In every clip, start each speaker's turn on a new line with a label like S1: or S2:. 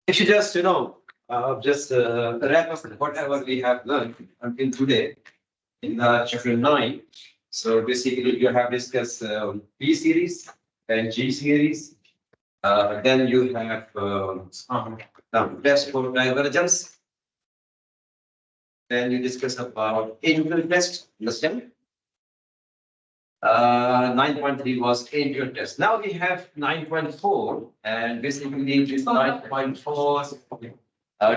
S1: If you just, wrap up whatever we have learned until today in chapter 9. So basically, you have discussed P series and G series. Then you have test for divergence. Then you discuss about integral test. Understand? 9.3 was integral test. Now we have 9.4, and basically this 9.4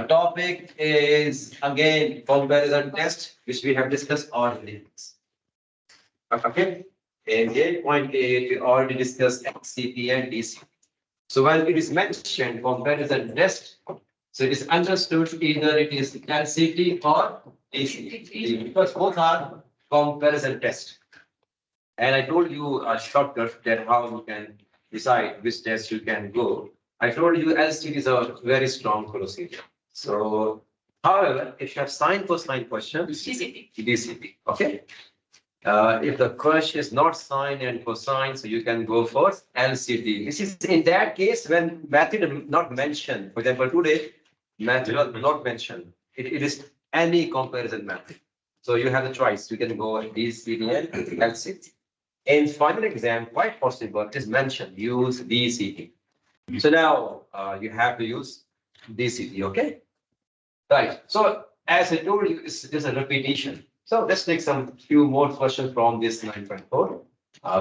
S1: topic is again comparison test, which we have discussed already. Okay. In 8.8, we already discussed XCP and DCP. So when it is mentioned comparison test, so it is understood either it is LCT or DCT, because both are comparison test. And I told you a shortcut that how you can decide which test you can go. I told you LCT is a very strong procedure. So, however, if you have sine cosine question, DCT, okay? If the question is not sine and cosine, so you can go for LCT. This is in that case when method not mentioned. For example, today, method not mentioned. It is any comparison method. So you have the choice. You can go DCT and LCT. In final exam, quite possible, it is mentioned, use DCT. So now you have to use DCT, okay? Right. So as I told you, it's just a repetition. So let's take some few more questions from this 9.4,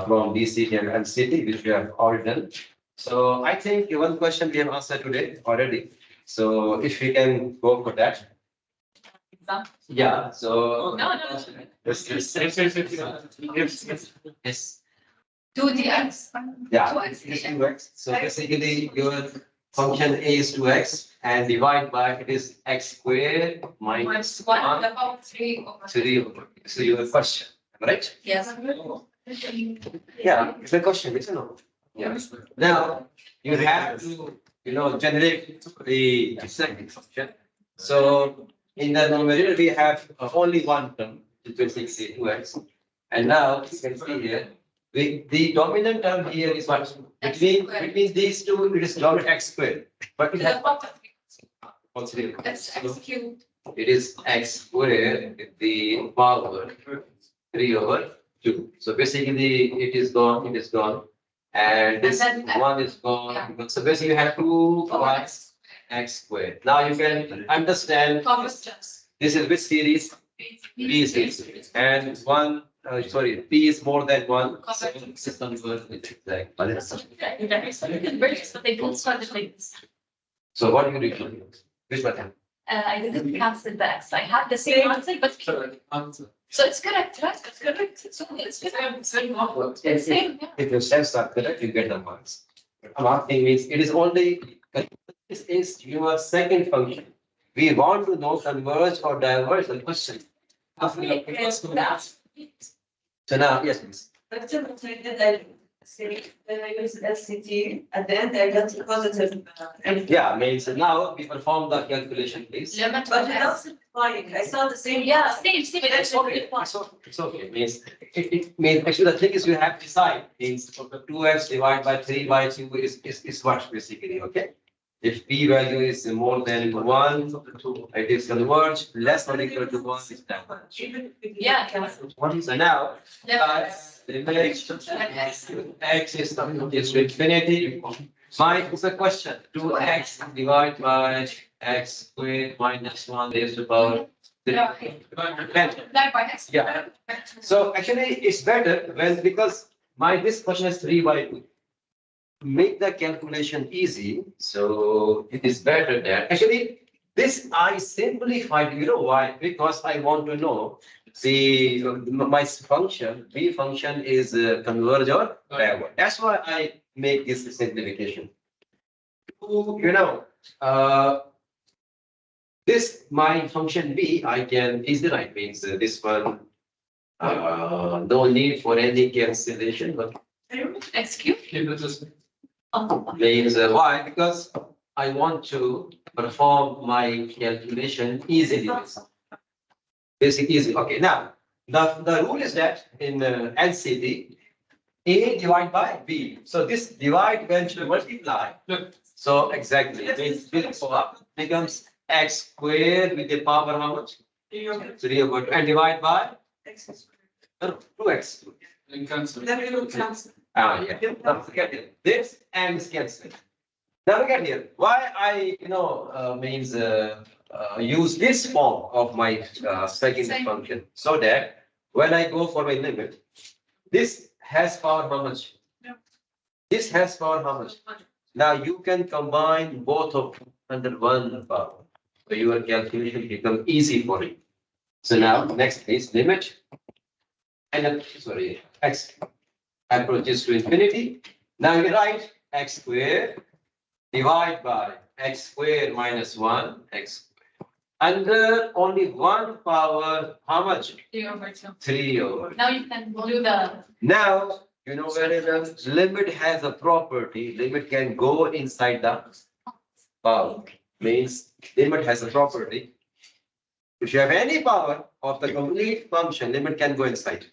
S1: from DCT and LCT, which we have already done. So I think one question we have answered today already. So if we can go for that. Yeah. So yes.
S2: 2dx.
S1: Yeah. 2x. So basically your function a is 2x and divide by it is x squared minus 1
S2: about 3 over
S1: 3 over. So your question, right?
S2: Yes.
S1: Yeah, it's a question, it's a no. Yeah. Now you have to generate the second function. So in the numerator we have only one term, which is 2x. And now you can see here the dominant term here is what? Between these two, it is dominant x squared. But it has
S2: X cubed.
S1: it is x squared with the power 3 over 2. So basically it is gone, And this one is gone.
S2: Yeah.
S1: So basically you have 2 plus x squared. Now you can understand this is which series? P series. And one P is more than 1. System So what do you do? Which one?
S2: I didn't cancel the X. I have the same answer, but so it's correct, right? It's correct. So it's correct. It's same. Yeah.
S1: If your steps are correct, you get the marks. Marking means it is only this is your second function. We want to know converge or diverge the question. So now, yes, please.
S3: When I use LCT, at the end I got positive.
S1: Yeah, means now we perform the calculation, please.
S2: Limit
S3: But without simplifying, I saw the same.
S2: Yeah, same.
S1: It's okay. It's okay. Means it means actually the thing is you have to decide. Means 2x divided by 3 by 2 is what basically, okay? If p value is more than 1, it is converged, less or equal to 1 is diverged.
S2: Yeah.
S1: What is now? X is to infinity. It's a question. 2x divided by x squared minus 1 raised to power 3. Yeah. So actually it's better because this question is 3 by 2. Make the calculation easy, so it is better that actually this I simplified. You know why? Because I want to know my function b function is converge or diverge. That's why I make this simplification. This my function b I can easily write means this one. No need for any cancellation, but
S2: Excuse.
S1: Means why? Because I want to perform my calculation easily. Basic easy. Okay, now the rule is that in LCD, A divided by B. So this divide when you multiply. So exactly, it means this becomes x squared with the power how much? 3/2 and divide by 2x.
S3: Then we will cancel.
S1: Yeah. Now forget it. This and this cancel. Now look at here. Why I means use this form of my second
S2: Same.
S1: function so that when I go for my limit, this has power how much?
S3: Yeah.
S1: This has power how much? Now you can combine both of them under one power. So your calculation become easy for you. So now next is limit. And then, sorry, x approaches to infinity. Now you write x squared divide by x squared minus 1 x under only one power, how much?
S2: 3/2.
S1: 3/2.
S2: Now you can do the,
S1: Now, you know very well, limit has a property, limit can go inside the power. Means limit has a property. If you have any power of the complete function, limit can go inside.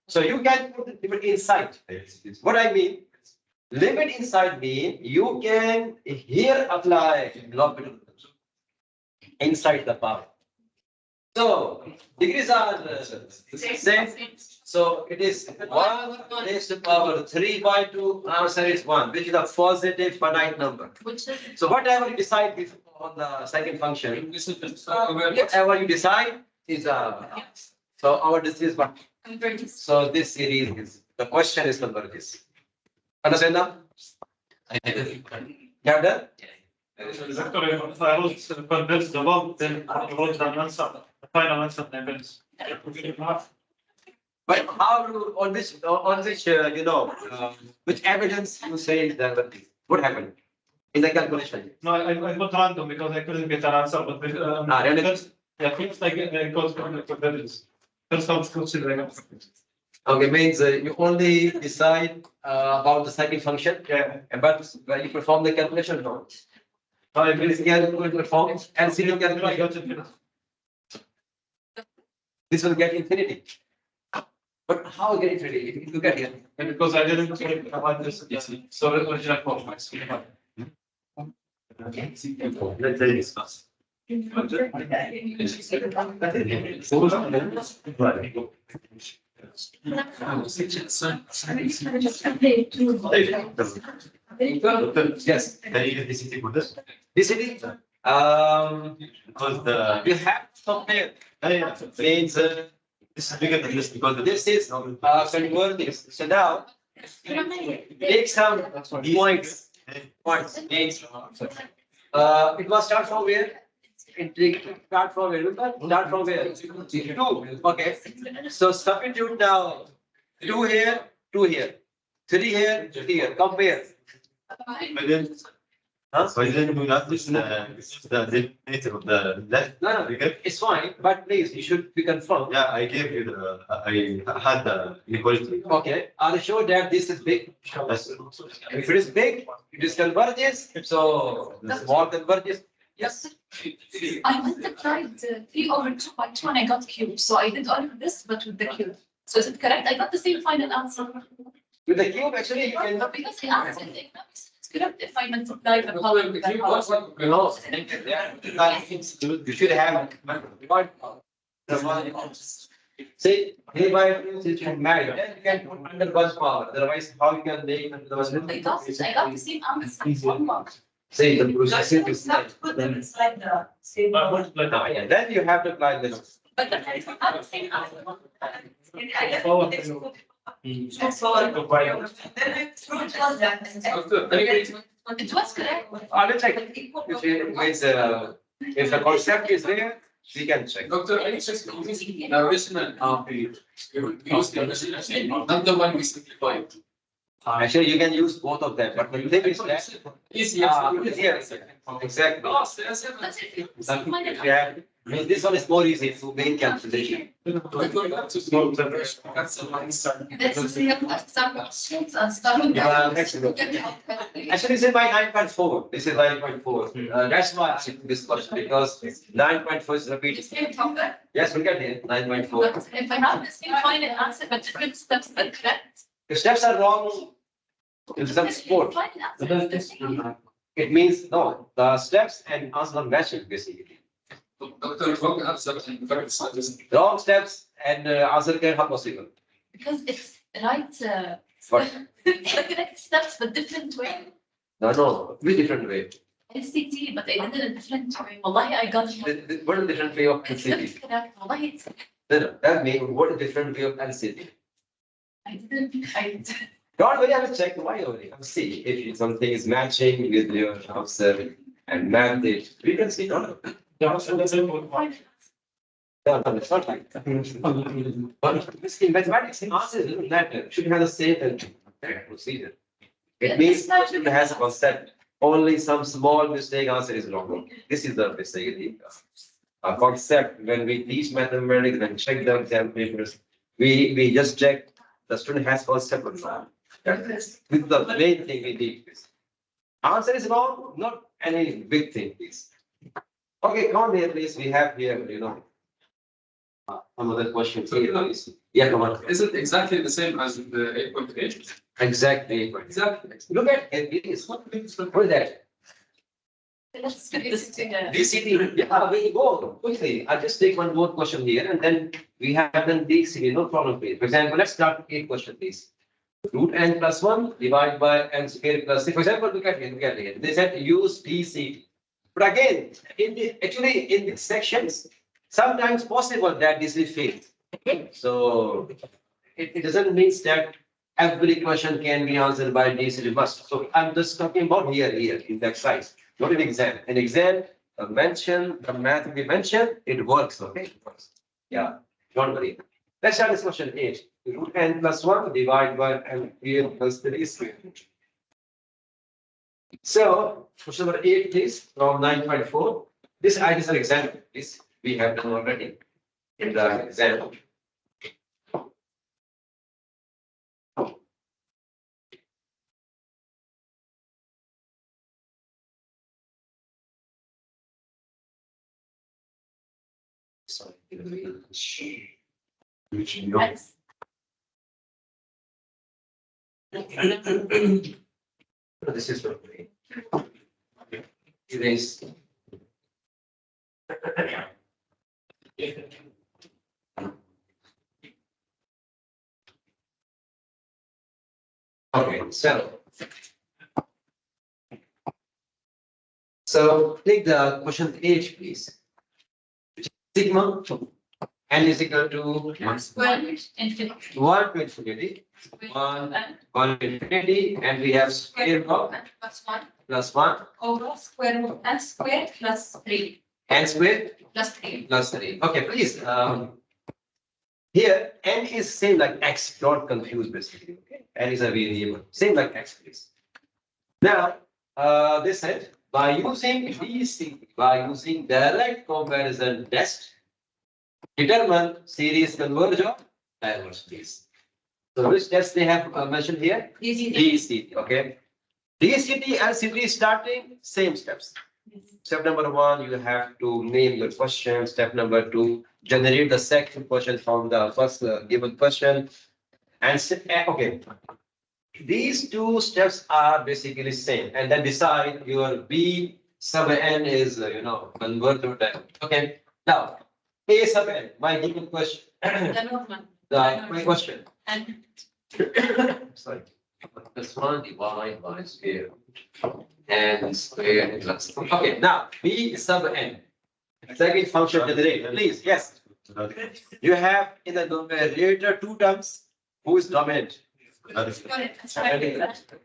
S1: So you can put the limit inside. What I mean, limit inside mean you can here apply L'Hopital inside the power. So degrees are same. So it is 1 raised to power 3/2. Answer is 1, which is a positive finite number.
S2: which is.
S1: So whatever you decide on the second function, whatever you decide is so our decision is what?
S2: Converges.
S1: So this series is, the question is converges. Understand now? You have done?
S4: Exactly, if I was convinced above, then I wrote the answer, the final answer, convinced.
S1: But how on which which evidence you say that what happened in the calculation?
S4: No, I put random because I couldn't get an answer, but
S1: Really?
S4: first, yeah, first I get convinced. First I was considering.
S1: Okay, means you only decide about the second function,
S4: Yeah.
S1: but when you perform the calculation, no.
S4: I
S1: This will perform LCD calculation. This will get infinity. But how get infinity? If you look at here.
S4: And because I didn't check about this, so the original form, I see.
S1: Let's say discuss. Yes.
S5: Can you use the city for this?
S1: This is
S5: Because the,
S1: you have to compare.
S5: yeah,
S1: Means
S5: this is bigger than this because
S1: this is converting. So now take some points. Points. Means it was start from where? Start from where? Start from where? 2. Okay. So substitute now 2 here, 2 here, 3 here, 3 here. Compare.
S5: But then, but then we not this the denominator of the left.
S1: No, no,
S5: Because,
S1: it's fine, but please, you should be confirmed.
S5: yeah, I gave you the, I had the inequality.
S1: Okay, are you sure that this is big?
S5: Yes.
S1: If it is big, it is converges, so the small converges. Yes.
S2: I multiplied 3/2 by 2 and I got cube. So I did all of this, but with the cube. So is it correct? I got the same final answer.
S1: With the cube, actually, you can.
S2: But because I answered the economics, it's correct if I multiply the power with the power.
S1: You know, you should have. The one. Say, hey, by since you married, then you can put under one power. Otherwise, how you can make under one?
S2: I got the same answer. One mark.
S1: Say the
S3: Just
S1: process
S3: you
S1: is.
S3: have to put them inside the same.
S4: Multiply
S1: Ah, yeah, then you have to apply this.
S2: But then I have the same answer.
S4: Power.
S3: That's all. Then I threw that.
S2: It was correct.
S1: I will check. If it means, if the concept is there, we can check.
S6: Doctor, I just using the original page. You use the original, not the one we simplified.
S1: Actually, you can use both of them, but the thing is that. Exactly.
S2: That's it.
S1: Yeah, I mean, this one is more easy to make calculation.
S2: Let's see some questions and start.
S1: Yeah, excellent. Actually, this is my 9.4. This is 9.4. That's why I asked this question because 9.4 is repeated.
S2: Same topic.
S1: Yes, we get here, 9.4.
S2: But if I have the same final answer, but different steps, but correct.
S1: If steps are wrong, it's some sport.
S2: Final answer is the same.
S1: It means, no, the steps and answer are matching basically. Wrong steps and answer can have possible.
S2: Because it's right,
S1: What?
S2: correct steps, but different way.
S1: No, very different way.
S2: LCT, but I did it a different way. Wallahi, I got it.
S1: What is the different way of
S2: It's
S1: LCD?
S2: correct. Wallahi, it's,
S1: No, that means what is the different way of LCD?
S2: I
S1: Don't worry, I will check why only. I'll see if something is matching with your answer and map it. We can see, no, no, it's not like that. But this in mathematics, answer is that should have the same procedure. It means it has a concept. Only some small mistake answer is wrong. This is the mistake. A concept when we teach mathematics and check the exam papers, we just check the student has concept or not. This is the main thing we need. Answer is wrong, not any big thing, please. Okay, come on here, please. We have here, some other questions. Yeah, come on.
S6: Is it exactly the same as the 8.8?
S1: Exactly.
S6: Exactly.
S1: Look at it, please. What is that?
S2: let's skip this to the.
S1: DCT. Yeah, we go quickly. I'll just take one more question here and then we have done DCT, no problem, please. For example, let's start with 8 question, please. Root n plus 1 divided by n square plus 6. For example, look at here. They said use DCT. But again, actually in these sections, sometimes possible that this will fail. So it doesn't mean that every question can be answered by DCT must. So I'm just talking about here in the exercise, not an exam. An exam, the math we mentioned, it works, okay? It works. Yeah, don't worry. Let's start this question 8. Root n plus 1 divided by n square plus 3 square. So, question number 8, please, from 9.4. This I is an example, please. We have done already in the exam. Sorry.
S2: Yes.
S1: This is what it is. Okay, so take the question 8, please. Sigma n is equal to
S2: 1 infinity.
S1: 1 to infinity, 1 to infinity, and we have square of
S2: Plus 1
S1: plus 1
S2: over square root n squared plus 3
S1: n squared
S2: plus 3.
S1: plus 3. Okay, please. Here n is same like x, not confused basically. Okay, n is a variable, same like x, please. Now, they said by using DC, by using direct comparison test, determine series converge or diverge, please. So which test they have mentioned here? DCT, okay. DCT and LCT starting, same steps. Step number 1, you have to name your question. Step number 2, generate the second question from the first given question. And okay, these 2 steps are basically same. And then decide your B sub n is, convert to that. Okay, now A sub n, my given question. My question.
S2: And
S1: Sorry. Plus 1 divided by square and square plus. Okay, now B sub n. Second function generator, please. Yes. You have in the numerator 2 terms. Who is dominant?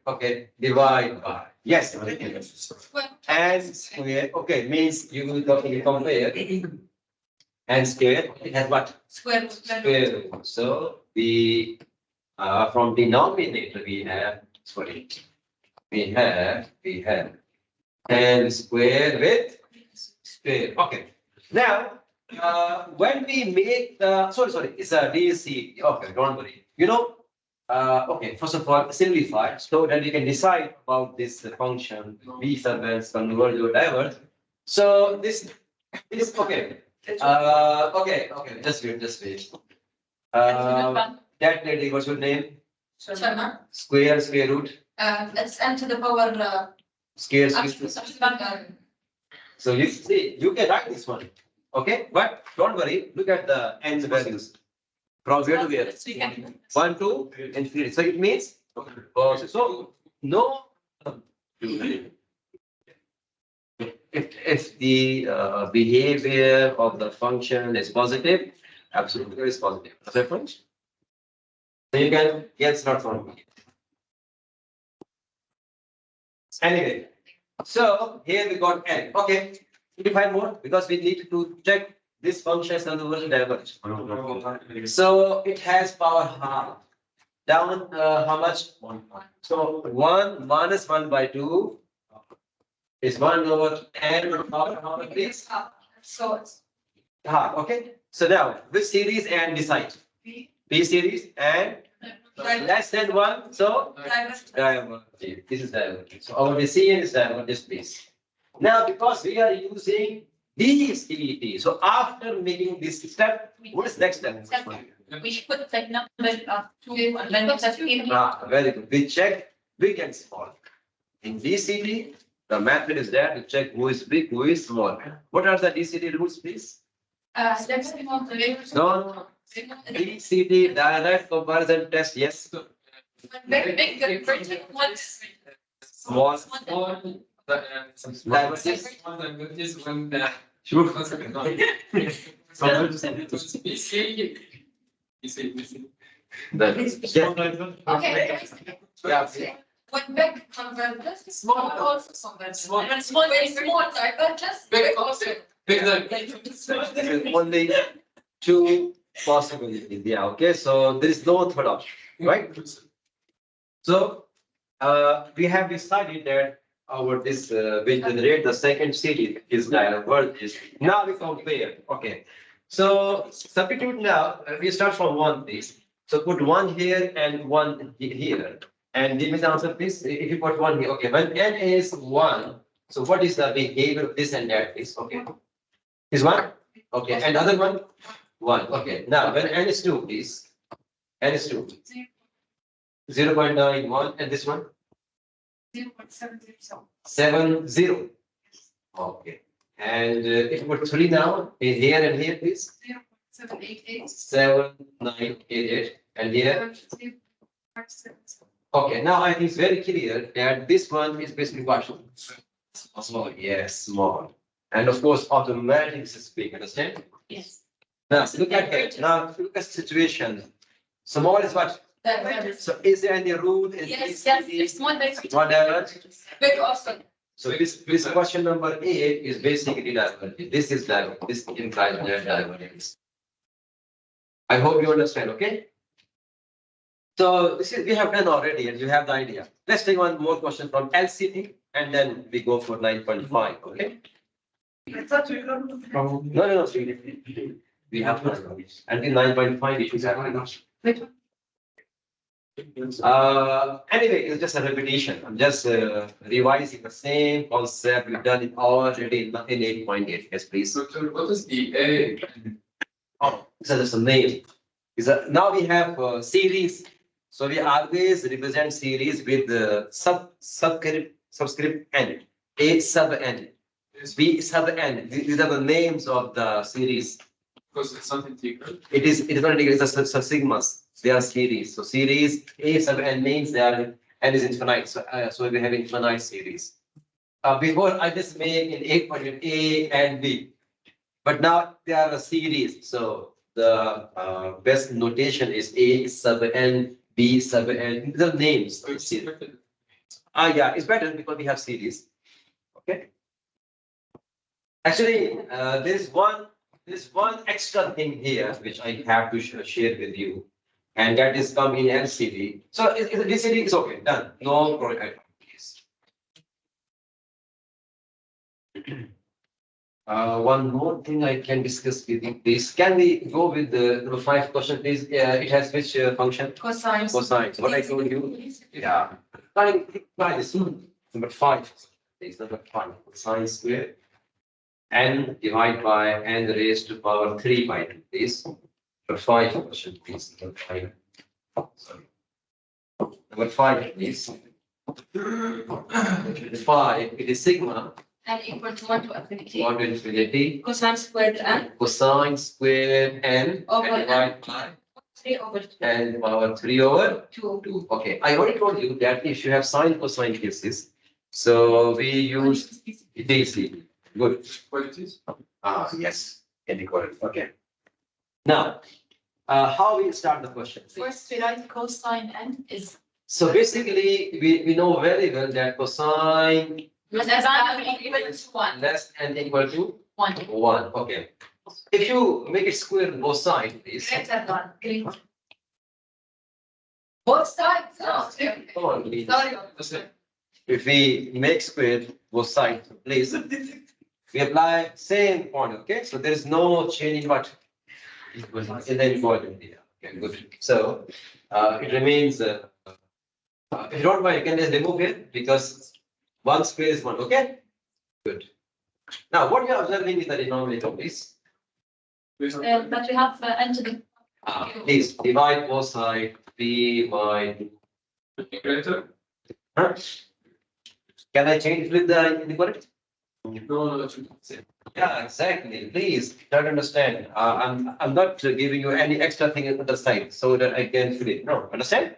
S1: Okay, divide by. Yes. And square. Okay, means you will compare. And square, it has what?
S2: square root.
S1: Square root. So B From denominator, we have n square with square. Okay. Now, when we make the, sorry, it's a DC. Okay, don't worry. Okay, first of all, simplify so that you can decide about this function, b sub n converge or diverge. So okay. Okay, just wait. That lady, what's your name?
S2: Sharma.
S1: Square root,
S2: It's n to the power,
S1: square.
S2: actually,
S1: So you see, you can write this one, okay? But don't worry, look at the n values. From where to where? 1 to infinity. So it means, so no. If the behavior of the function is positive, absolutely it is positive. Difference? So you can get not from me. Anyway, so here we got n. Okay, we define more because we need to check this function is converge diverge. So it has power half. Down how much? 1. So 1 minus 1 by 2 is 1 over n power how much please?
S2: so it's
S1: Half. Okay. So now which series and decide? B series and less than 1. So divergent. This is divergent. So our decision is divergent please. Now because we are using DCT, so after making this step, what is next step?
S2: we should put the number of 2 and then that's even.
S1: Very good. We check big and small. In DCT, the method is there to check who is big, who is small. What are the DCT rules, please?
S2: Let's move on to the.
S1: No. DCT, direct comparison test, yes.
S2: Big, once.
S1: Small.
S6: Divergence. Divergence when the.
S2: Okay.
S1: Yeah.
S2: When big converges, small also converges. When small diverges, big also.
S1: There is only 2 possibilities. Yeah, okay. So there is no third option, right? So we have decided that our this will generate the second series is divergence. Now we compare. Okay. So substitute now. We start from 1 please. So put 1 here and 1 here. And give me the answer please. If you put 1 here. Okay. When n is 1. So what is the behavior of this and that please? Okay. Is 1? Okay. And other one? 1. Okay. Now when n is 2 please. N is 2. 0.91 and this one? 70. Okay. And if you put 3 now, in here and here, please. 7988. And here. Okay. Now I think it's very clear that this one is basically what? Small. Yes, small. And of course, automatic is big. Understand?
S2: Yes.
S1: Now look at that. Now look at situation. Small is what? So is there any rule in
S2: Yes,
S1: this?
S2: it's one big.
S1: Whatever.
S2: Big also.
S1: So this question number 8 is basically divergent. This is divergent. This implies divergence. I hope you understand, okay? So this is we have done already and you have the idea. Let's take one more question from LCT and then we go for 9.5, okay? No. We have until 9.5 it is happening. Anyway, it's just a repetition. I'm just revising the same concept. We've done it already in 8.8. Yes, please.
S6: So what is the A?
S1: Oh, so that's a name. Now we have series. So we always represent series with subscript n. A sub n. B sub n. These are the names of the series.
S6: Because it's not integral.
S1: It is not integral. It's a sigmas. They are series. So series A sub n means they are n is infinite. So we have infinite series. Before I just made in 8.8 A and B, but now they are a series. So the best notation is A sub n, B sub n. The names.
S6: So it's
S1: Yeah,
S6: better.
S1: it's better because we have series. Okay. Actually, there's one extra thing here which I have to share with you. And that is come in LCD. So DCD is okay, done. No problem. One more thing I can discuss with you, please. Can we go with the number 5 question, please? It has which function?
S2: Cosine.
S1: Cosine. What I told you? Yeah. Try this one. Number 5. Please, number 5. Cosine square. N divided by n raised to power 3 by 2, please. Number 5 question, please. Number 5. Sorry. Number 5, please. Number 5, it is sigma.
S2: And equal to 1 to infinity.
S1: 1 to infinity.
S2: Cosine squared n.
S1: Cosine square n
S2: Over
S1: and divide by
S2: 3 over 2.
S1: n power 3 over
S2: 2.
S1: 2. Okay, I already told you that if you have sine cosine cases, so we use DC. Good.
S6: Qualities.
S1: Yes, inequality. Okay. Now, how we start the question?
S2: First, we write cosine n is
S1: So basically, we know very well that cosine
S2: less than or equal to 1.
S1: less than equal to
S2: 1.
S1: 1. Okay. If you make it square on both sides, please.
S2: Greater than. Greater. Both sides? No.
S1: Come on, please.
S2: Sorry.
S1: If we make square both sides, please. We apply same point, okay? So there is no change in what? In the inequality. Okay, good. So it remains, if you don't mind, you can just remove it because 1 square is 1, okay? Good. Now, what you are observing is the denominator, please.
S2: But we have n to the.
S1: Please divide both sides, p by.
S6: Greater?
S1: Huh? Can I change with the inequality?
S6: No, that should say.
S1: Yeah, exactly. Please try to understand. I'm not giving you any extra thing on the side so that I can fill it. No, understand?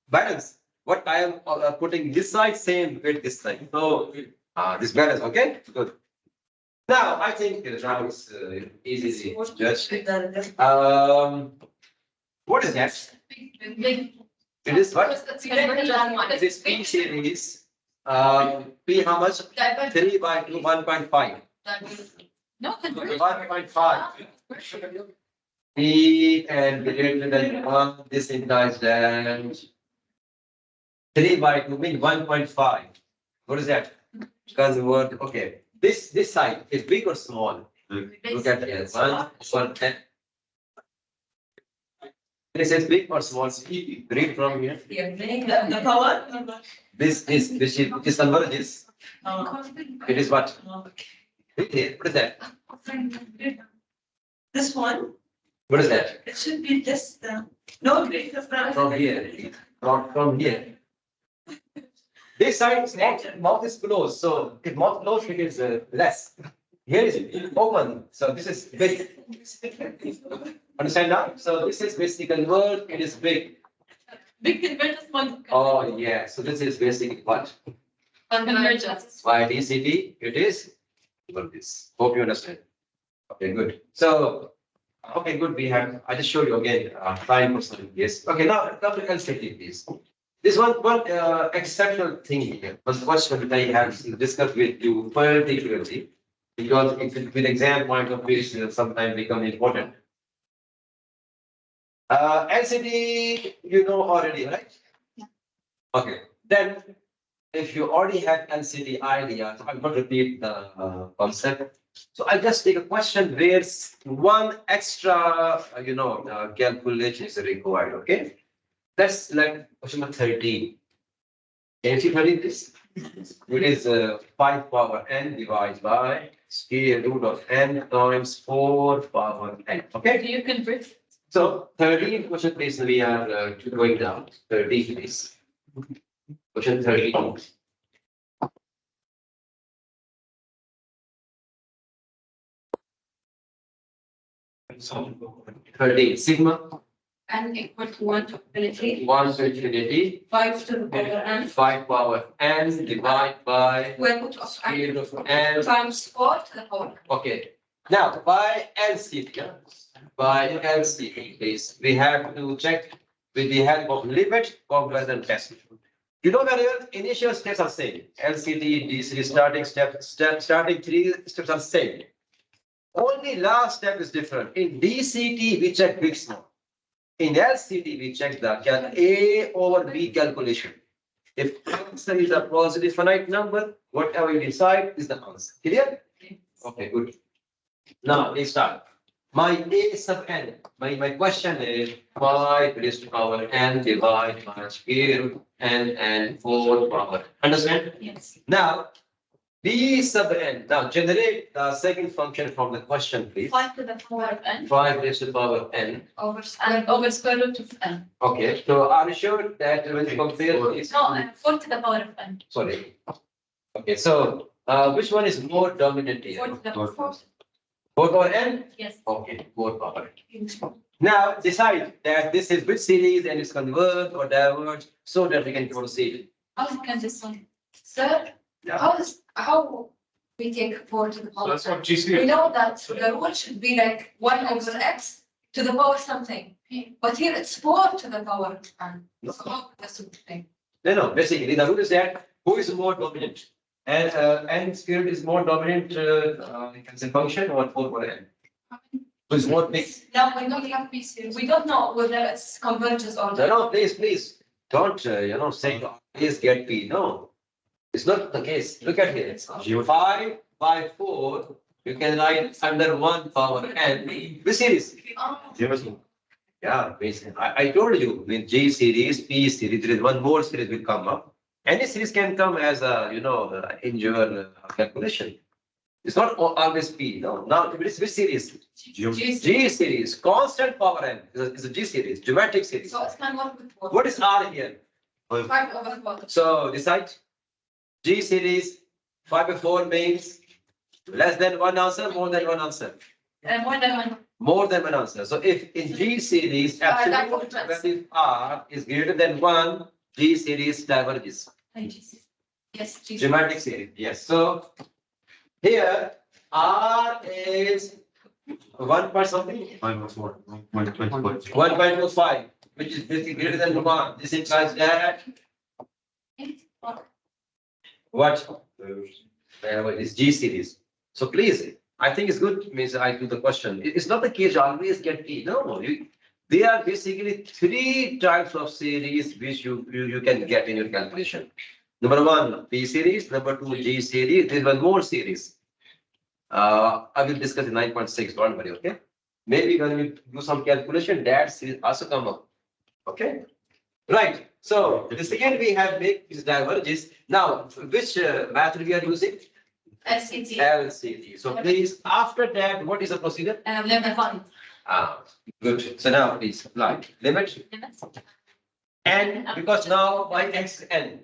S1: Balance. What I am putting this side same with this side. So this balance, okay? Good. Now I think now it's easy to judge. What is that?
S2: Big.
S1: It is what?
S2: It's greater than 1.
S1: This P series. P how much? 3 by 2, 1.5.
S2: No, convert.
S1: 1.5. P and greater than 1, this implies that 3 by 2 means 1.5. What is that? Because the word, okay. This side is big or small? Look at this. 1.10. This is big or small? Read from here.
S3: The power?
S1: This converges. It is what? Read here. What is that?
S3: This one,
S1: What is that?
S3: it should be this, no greater than.
S1: From here. From here. This side, mouth is closed. So if mouth closed, it is less. Here is open. So this is big. Understand now? So this is basically word. It is big.
S2: Big convergence one.
S1: Oh yeah. So this is basically what?
S2: Convergence.
S1: By DCT, it is equal this. Hope you understand. Okay, good. So, okay, good. We have, I just showed you again, 5%. Yes. Okay, now come to LCT, please. This one exceptional thing here, was the question that I have discussed with you particularly, because it, with exam point of view, it sometimes become important. LCT, you know already, right?
S2: Yeah.
S1: Okay, then if you already have LCD idea, so I'm going to repeat the concept. So I'll just take a question where one extra, calculation is required, okay? That's like question number 13. Can you see 13 this? It is 5 power n divided by square root of n times 4 power n, okay?
S2: Do you convert?
S1: So 13 question please, we are going down, 13 please. Question 13. Sigma
S3: N equal to 1 to infinity,
S1: 1 to infinity
S3: 5 to the power n,
S1: 5 power n divided by
S3: square root of
S1: square
S3: n
S1: root of n.
S3: times 4 to the power.
S1: Okay. Now by LCD, please, we have to check with the help of limit, comparison test. You know very well, initial steps are same. LCD, DC, starting 3 steps are same. Only last step is different. In DCT, we check big small. in LCD, we check the A over B calculation. If answer is a positive finite number, whatever you decide is the answer. Clear? Okay, good. Now let's start. My A sub n, my question is 5 raised to power n divided by square root n and 4 power. Understand?
S2: Yes.
S1: Now, B sub n. Now generate the second function from the question, please.
S2: 5 to the power of n
S1: 5 raised to power n.
S2: over square root of n.
S1: Okay, so are you sure that when you compare this?
S2: No, 4 to the power of n.
S1: Sorry. Okay, so which one is more dominant
S2: 4
S1: here?
S2: to the power.
S1: 4 power n?
S2: Yes.
S1: Okay, 4 power n. Now decide that this is which series and it's converged or diverged so that we can proceed.
S2: How can this one? Sir,
S1: Yeah.
S2: how we take 4 to the
S4: So
S2: power?
S4: that's what
S2: We
S4: GC.
S2: know that the rule should be like 1 over x to the power something. But here it's 4 to the power of n. So how does it thing?
S1: No, basically the rule is that who is more dominant? And n squared is more dominant, you can say function or 4 power n. Who is more big?
S2: No, we don't have pieces. We don't know whether it's converges or not.
S1: No, please, don't, say please get p. No, it's not the case. Look at here. 5 by 4, you can write under 1 power n. Which series?
S2: Oh,
S1: Yeah, basically, I told you with J series, P series, there is one more series will come up. Any series can come as a, in your calculation. It's not always P, no. Now, which series? G series, constant power n is a G series, geometric series.
S2: So it can work with 4.
S1: What is R here?
S2: 5 over 4.
S1: So decide. G series, 5 by 4 means less than one answer, more than one answer.
S2: More than 1.
S1: More than one answer. So if in G series, absolute value R is greater than 1, G series diverges.
S2: Yes, Jesus.
S1: Geometric series, yes. So here R is 1 something, 1.25, which is basically greater than 1. This implies that what? Is G series. So please, I think it's good, means I do the question. It's not the case you always get P. No, they are basically 3 types of series which you can get in your calculation. Number 1, P series. Number 2, G series. There's one more series. I will discuss in 9.6. Don't worry, okay? Maybe when we do some calculation, that series also come up. Okay? Right. So the second we have make is diverges. Now, which method we are using?
S2: LCT.
S1: LCT. So please, after that, what is the procedure?
S2: Limit 1.
S1: Good. So now please apply limit n, because now by x n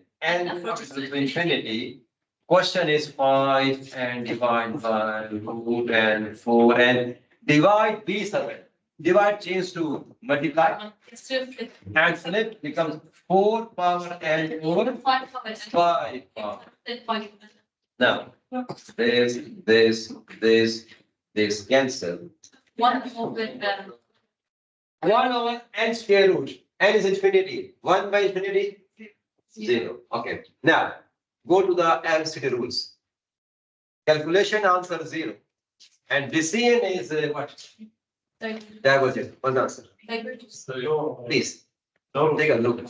S1: goes to infinity. Question is 5 and divide by root and 4 and divide b 7. Divide change to multiply and flip becomes 4 power n over 5 power. Now this cancel.
S2: 1 over
S1: 1 over n square root. N is infinity. 1 by infinity? 0. Okay. Now, go to the LCD rules. Calculation answer 0. And DCN is what? Divergent. What's the answer? Please, take a look.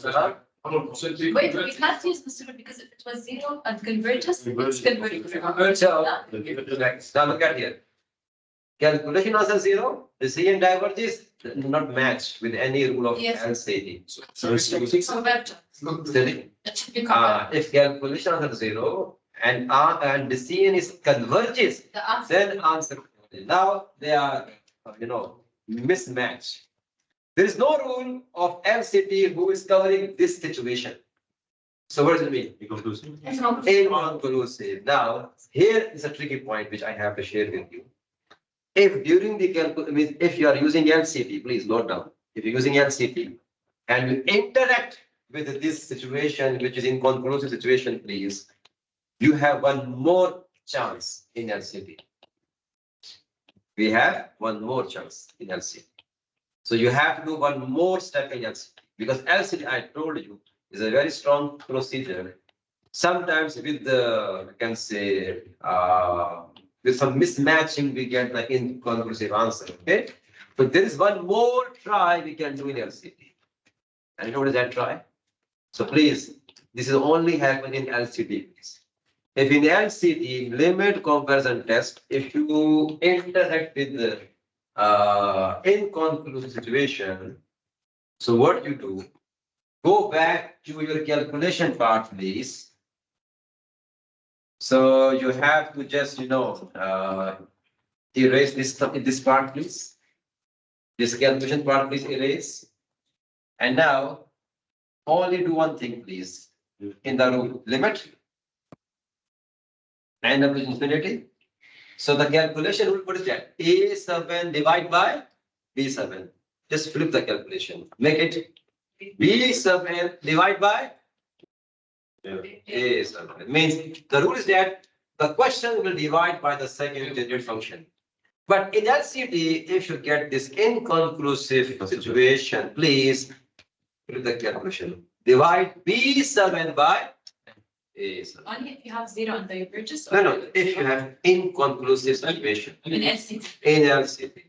S2: Wait, we can't use the super because if it was 0 and converges, it's converges.
S1: So, now look at here. Calculation answer 0. DCN diverges not match with any rule of
S2: Yes.
S1: LCD.
S2: Converge.
S1: Steady?
S2: It should be converged.
S1: If calculation answer 0 and the CN is converges,
S2: The answer.
S1: then answer. Now they are, mismatch. There is no rule of LCT who is covering this situation. So what does it mean?
S2: It's not.
S1: Inconclusive. Now, here is a tricky point which I have to share with you. If during the calculation, if you are using LCT, please note down. If you're using LCT and you interact with this situation, which is inconclusive situation, please, you have one more chance in LCT. We have one more chance in LCT. So you have to do one more step in LCT because LCT, I told you, is a very strong procedure. Sometimes with the, we can say, with some mismatching, we get the inconclusive answer. Okay. But there is one more try we can do in LCD. And you know what is that try? So please, this is only happen in LCD. Please. If in LCD limit comparison test, if you interact with the inconclusive situation, so what you do, go back to your calculation part, please. So you have to just, erase this part, please. This calculation part, please erase. And now, only do one thing, please. In the rule, limit n up to infinity. So the calculation rule, what is that? A sub n divided by B sub n. Just flip the calculation. Make it B sub n divided by A sub n. Means the rule is that the question will divide by the second digit function. But in LCD, if you get this inconclusive situation, please flip the calculation. Divide B sub n by A sub n.
S2: Only if you have zero on the bridges.
S1: No, if you have inconclusive situation
S2: In LCD.
S1: in LCD.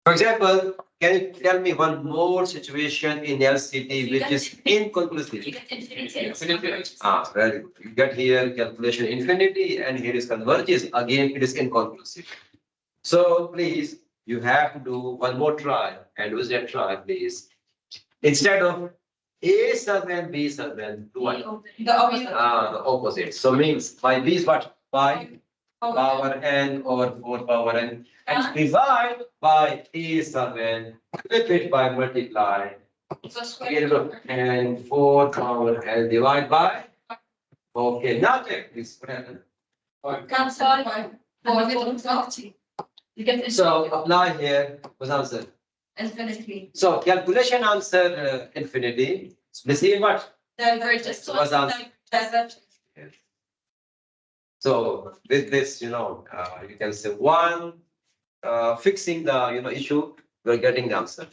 S1: For example, can you tell me one more situation in LCD which is inconclusive?
S2: You get infinity.
S1: Very good. You get here calculation infinity and here is converges. Again, it is inconclusive. So please, you have to do one more try. And who's that try, please? Instead of A sub n, B sub n, do what?
S3: The opposite.
S1: The opposite. So means by B is what? By power n over 4 power n. And divide by A sub n. Flip it by multiply.
S2: So square.
S1: And 4 power n divide by. Okay, now check this. What happened?
S2: Cancel by 4. You get
S1: So apply here. What's answer?
S2: infinity.
S1: So calculation answer infinity. This is what?
S2: Divergence.
S1: Was answer.
S2: Divergence.
S1: So with this, you can say one, fixing the, issue, you're getting the answer.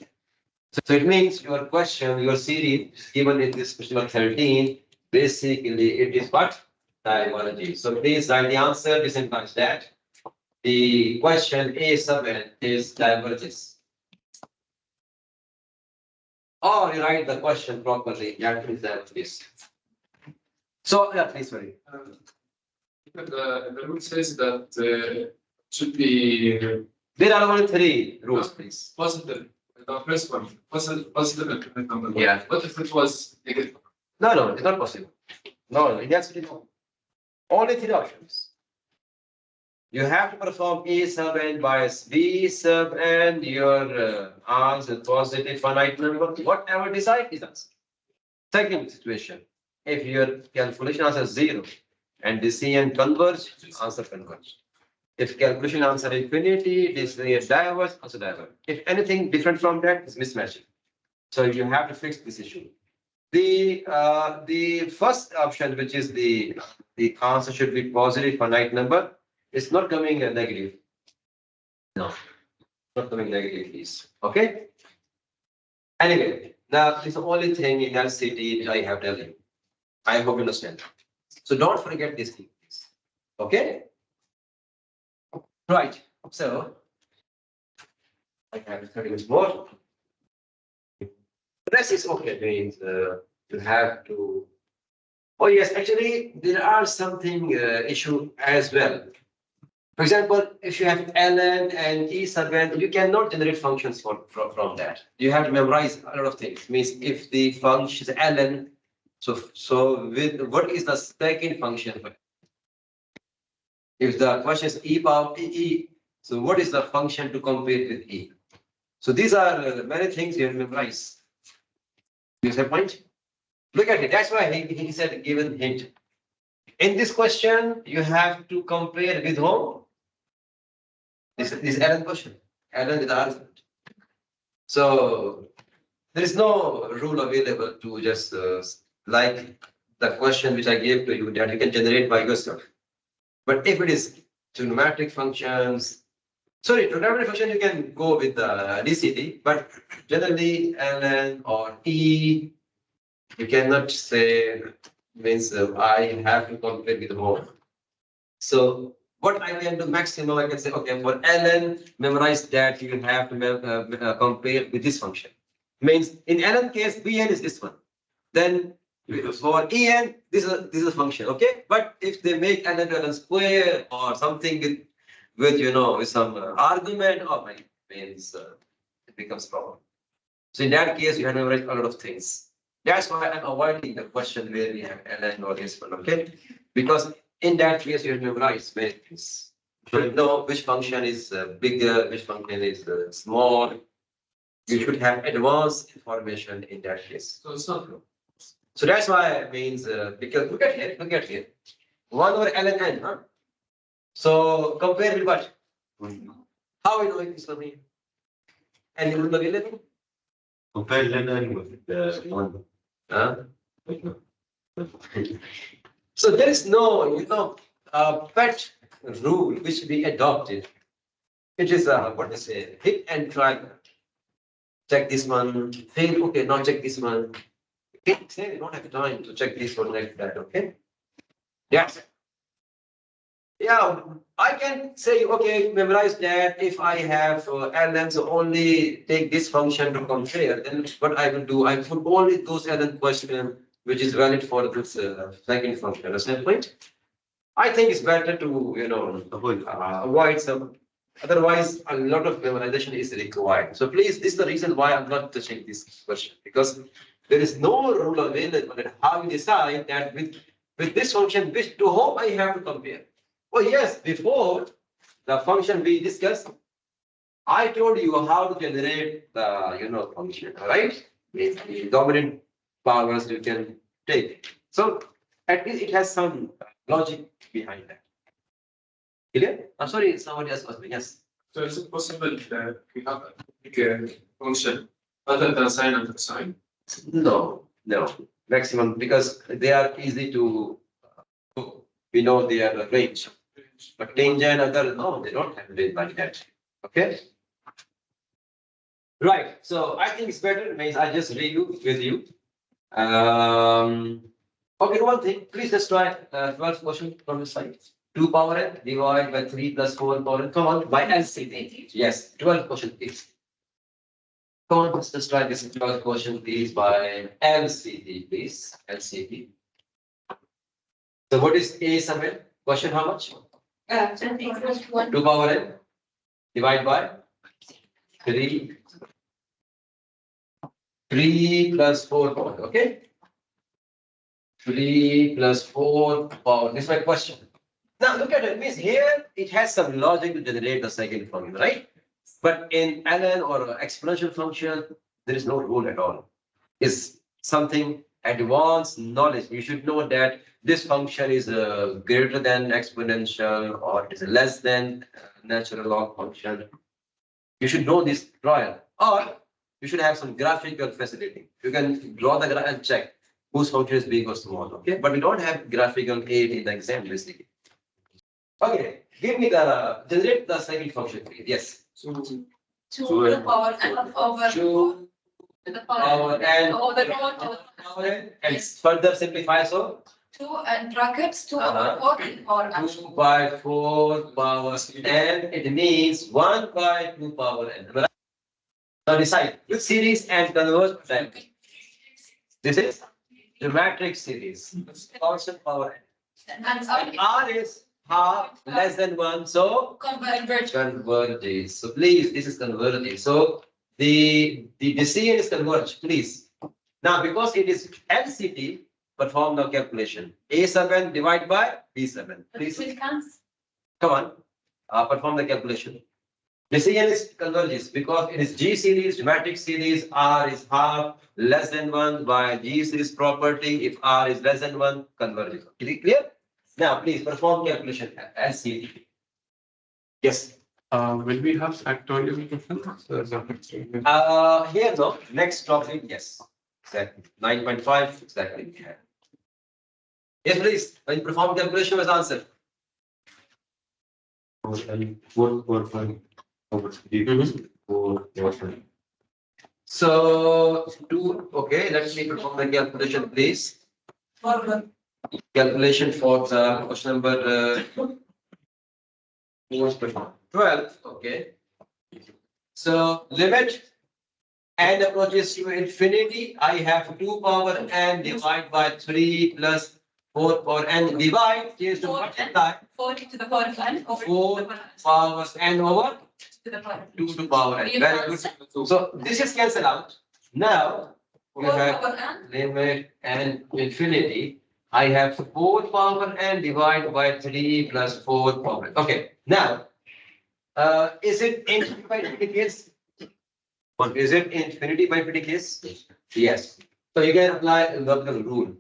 S1: So it means your question, your series given in this question number 13, basically it is what? Divergence. So please write the answer. This implies that the question A sub n is divergence. Or you write the question properly. Yeah, please that this. So yeah, please sorry.
S6: The rule says that should be
S1: There are only 3 rules, please.
S6: positive. The first one, positive infinite number.
S1: Yeah.
S6: What if it was negative?
S1: No, it's not possible. No, it has to be no. Only 3 options. You have to perform A sub n by B sub n, your answer positive finite number, whatever decide is answer. Second situation, if your calculation answer is 0 and decision converge, answer converge. If calculation answer infinity, decision diverge, answer diverge. If anything different from that, is mismatching. So you have to fix this issue. The first option, which is the answer should be positive finite number, it's not coming a negative. No, not coming negative, please. Okay. Anyway, now this is the only thing in LCD which I have tell you. I hope you understand. So don't forget this thing, please. Okay. Right. So I have 30 minutes more. The rest is okay. Means you have to. Oh yes, actually there are something issue as well. For example, if you have ln and e sub n, you cannot generate functions from that. You have to memorize a lot of things. Means if the function is ln, so with what is the second function? If the question is e power e, so what is the function to compare with e? So these are many things you have to memorize. You see the point? Look at it. That's why he said given hint. In this question, you have to compare with whom? This ln question. ln is the argument. So there is no rule available to just like the question which I gave to you that you can generate by yourself. But if it is trigonometric functions, trigonometric function you can go with the DCT, but generally ln or e, you cannot say means I have to compare with more. So what I can do maximum, I can say, okay, for ln, memorize that you have to compare with this function. Means in ln case, bn is this one. Then for en, this is a function, okay? But if they make ln to ln square or something with with some argument, or means it becomes problem. So in that case, you have to memorize a lot of things. That's why I'm avoiding the question where we have ln or this one, okay? Because in that case, you have to memorize many things. You should know which function is bigger, which function is small. You should have advanced information in that case.
S6: So it's not true.
S1: So that's why it means, because look at here. 1 over ln n, huh? So compare with what? How we know it is coming? And rule available?
S5: Compare ln with the one.
S1: Huh? So there is no, pet rule which we adopted. It is what they say, hit and try. Check this one, fail, okay, now check this one. Okay, say we don't have time to check this one like that, okay? Yes. Yeah, I can say, okay, memorize that. If I have ln, so only take this function to compare, then what I will do, I put only those ln question which is valid for this second function. Understand point? I think it's better to, avoid some. Otherwise, a lot of memorization is required. So please, this is the reason why I'm not touching this question, because there is no rule available on how you decide that with this function, which to whom I have to compare. Oh yes, before the function we discussed, I told you how to generate the function, right? The dominant powers you can take. So at least it has some logic behind that. Clear? I'm sorry, somebody else asked me. Yes.
S6: So is it possible that we have a function other than sine and cosine?
S1: No. Maximum, because they are easy to we know their range. But tangent other, no, they don't have range like that. Okay. Right. So I think it's better. Means I just review with you. Okay, one thing. Please just try 12th question from the side. 2 power n divided by 3 plus 4 power n. Come on, by LCD. Yes, 12th question, please. Come on, let's just try this 12th question, please, by LCD, please. LCD. So what is A sum n? Question how much? 2 power n divided by 3 plus 4 power, okay? 3 plus 4 power. This is my question. Now look at it. Means here it has some logic to generate the second formula, right? But in ln or exponential function, there is no rule at all. It's something advanced knowledge. You should know that this function is greater than exponential or is less than natural log function. You should know this prior, or you should have some graphical facility. You can draw the graph and check whose function is big or small. Okay, but we don't have graphical aid in the exam basically. Okay, give me generate the second function, please. Yes.
S6: So
S2: 2 to the power n over
S1: 2
S2: to the power
S1: n
S2: over the root to
S1: power n, and further simplify so
S2: 2 and brackets 2 over 4 and power n.
S1: 2 by 4 power n. It means 1 by 2 power n. Now decide which series and convert them. This is geometric series. Constant power n.
S2: And
S1: R is half less than 1, so
S2: converge.
S1: converges. So please, this is converging. So the decision is converged, please. Now, because it is LCD, perform the calculation. A7 divided by B7. Please, come on, perform the calculation. Decision is converges because it is G series, geometric series, R is half less than 1 by G series property. If R is less than 1, converges. Clear? Now, please perform calculation LCD. Yes.
S6: will we have factorial difference?
S1: Here no. Next topic, yes. Exactly. 9.5, exactly. Yes, please. When you perform calculation, was answer.
S5: 4.5 over 3 4.5.
S1: So, okay, let me perform the calculation, please. Calculation for the question number 12, okay. So limit n approaches to infinity. I have 2 power n divide by 3 plus 4 power n divide is to
S2: Four
S1: multiply
S2: 4 to the power of n over
S1: 4
S2: to the
S1: powers n over
S2: power of
S1: 2 to power n. Very good. So this is cancelled out. Now we
S2: 4
S1: have
S2: power n.
S1: limit n infinity. I have 4 power n divided by 3 plus 4 power n. Okay, now, is it infinity by infinity case? Is it infinity by infinity case? Yes. So you can apply the rule,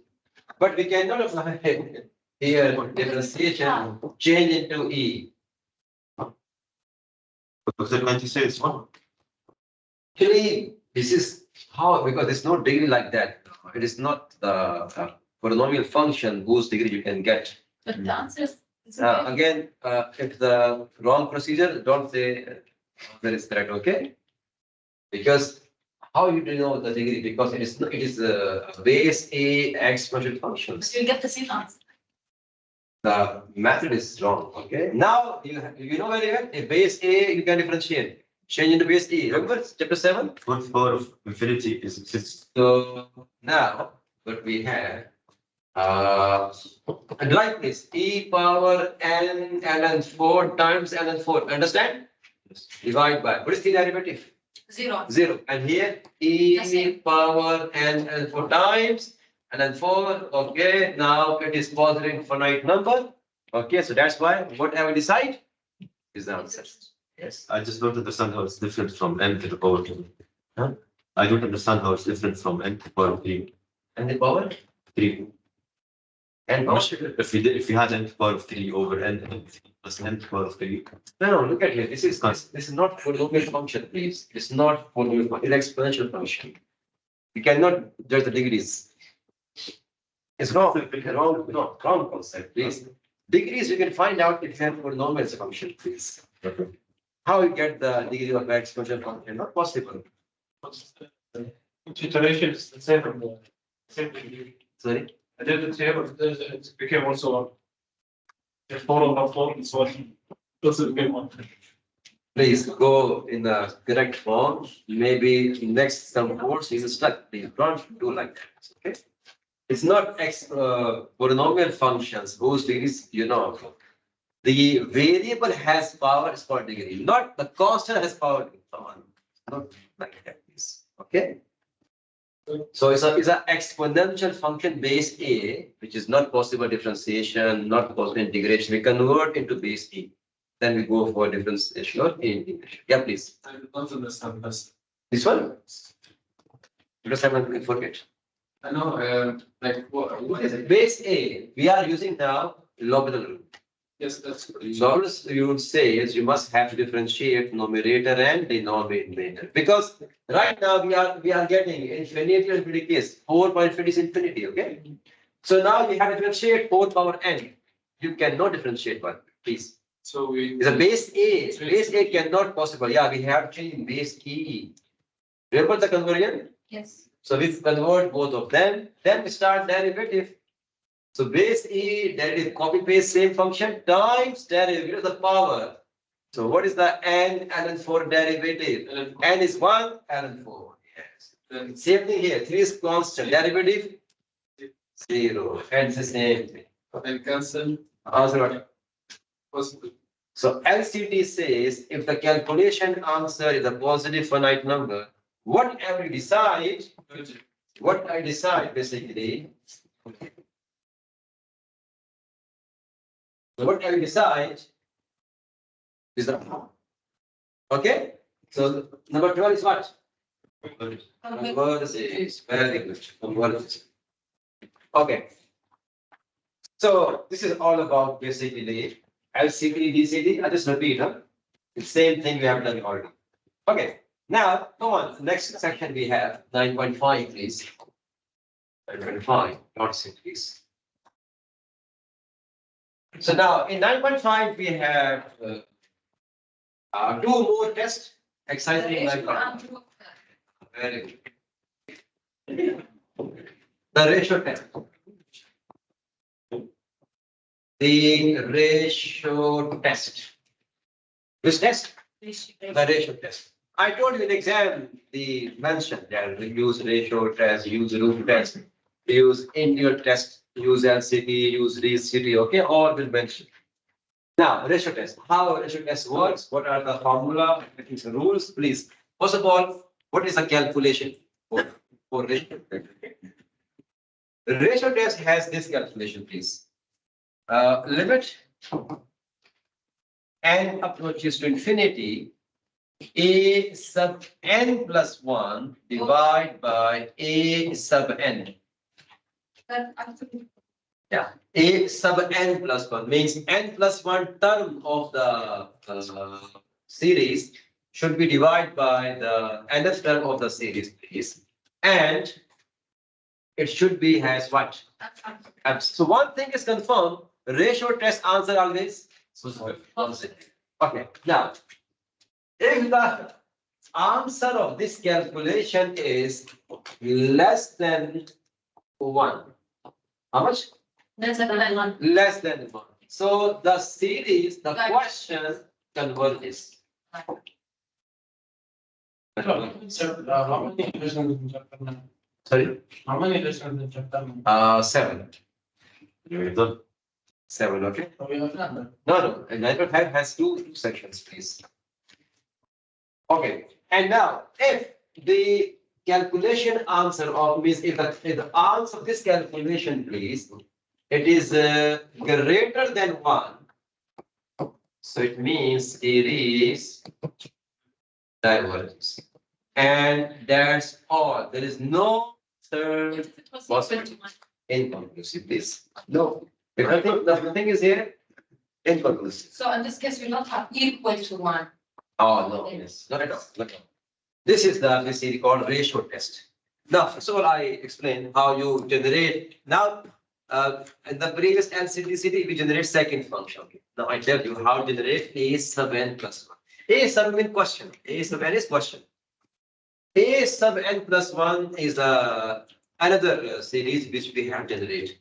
S1: but we cannot apply here differentiation, change into E.
S5: Because when you say it's one,
S1: Actually, this is how, because there's no degree like that. It is not the polynomial function whose degree you can get.
S2: But the answer is.
S1: Again, if the wrong procedure, don't say that is correct, okay? Because how you do know the degree? Because it is base A exponential functions.
S2: You get the same answer.
S1: The method is wrong, okay? Now, you know very well, if base A, you can differentiate. Change into base E. Remember chapter 7?
S5: one power of infinity is exists.
S1: So now what we have, and like this, E power n and then 4 times and then 4. Understand? Divide by. What is the derivative?
S2: 0.
S1: 0. And here
S2: The
S1: E
S2: same.
S1: power n and 4 times and then 4. Okay, now it is positive finite number. Okay, so that's why whatever decide is the answer. Yes.
S5: I just don't understand how it's different from n to the power 2.
S1: Huh?
S5: I don't understand how it's different from n to the power 3.
S1: And the power
S5: 3.
S1: and power.
S5: If we had n to the power of 3 over n plus n to the power of 3.
S1: No, look at here. This is not polynomial function, please. It's not polynomial function. It's exponential function. You cannot judge the degrees. It's wrong. Wrong concept, please. Degrees you can find out if you have polynomial function, please. How you get the degree of exponential function? Not possible.
S4: Iteration is the same from the same degree.
S1: Sorry.
S4: I did the table, it became also one. The 4 over 4 is one. Also became one.
S1: Please go in the correct form. Maybe next some course you will stuck. Please don't do like that. Okay. It's not polynomial functions whose degrees you know. The variable has power is called degree, not the constant has power. Not like that, please. Okay. So it's a exponential function base A, which is not possible differentiation, not possible integration. We convert into base E. Then we go for differentiation or integration. Yeah, please.
S6: I don't understand this.
S1: This one? Because I will forget.
S6: I know, like, what is it?
S1: Base A, we are using now L'Hopital rule.
S6: Yes, that's.
S1: So always you would say is you must have to differentiate numerator and denominator. Because right now we are getting infinity and infinity case. 4 by infinity is infinity, okay? So now we have to differentiate 4 power n. You cannot differentiate one, please.
S6: So we.
S1: It's a base A. Base A cannot possible. Yeah, we have changed base E. Remember the conversion?
S2: Yes.
S1: So we convert both of them. Then we start derivative. So base E, derivative, copy paste same function times derivative of the power. So what is the n and then 4 derivative? N is 1 and then 4. Yes.
S6: Then
S1: Same thing here. 3 is constant. Derivative 0. And it's the same thing.
S6: and cancel.
S1: Answer what?
S6: Possible.
S1: So LCD says if the calculation answer is a positive finite number, whatever you decide, what I decide basically, whatever you decide is the okay. So number 12 is what? Converses. Very good. Converses. Okay. So this is all about basically LCD, DCD. I just repeat, huh? The same thing we have done already. Okay. Now, come on. Next section we have 9.5, please. 9.5. Not 6, please. So now in 9.5 we have 2 more tests. Exciting. 9.5. Very good. The ratio test. The ratio test. Which test? The ratio test. I told you in exam, the mention that we use ratio test, use root test, use individual test, use LCT, use RECT, okay, all will mention. Now, ratio test, how ratio test works, what are the formula, what is the rules, please. First of all, what is the calculation for ratio test? The ratio test has this calculation, please. Limit n approaches to infinity, a sub n plus 1 divided by a sub n. Yeah, a sub n plus 1 means n plus 1 term of the series should be divided by the nth term of the series, please. And it should be has what? So one thing is confirmed, ratio test answer always positive. Okay, now, if the answer of this calculation is less than 1, how much?
S2: That's a good one.
S1: Less than 1. So the series, the question converges.
S6: How many lessons in chapter 9?
S1: Sorry?
S6: How many lessons in chapter 9?
S1: 7. 7, okay?
S6: So we have done that.
S1: No, and level 5 has two sections, please. Okay, and now if the calculation answer of means if the answer of this calculation, please, it is greater than 1, so it means series diverges. And that's all. There is no third
S2: It was equal to one.
S1: inconclusive, please. No. Because the thing is here, inconclusive.
S2: So in this case, we not have equal to one.
S1: Oh, no, yes, not at all, not at all. This is the basically called ratio test. Now, first of all, I explained how you generate. Now, in the previous LCD, we generate second function. Now, I tell you how to generate a sub n plus 1. A sub n question. A sub n is question. A sub n plus 1 is another series which we have generated.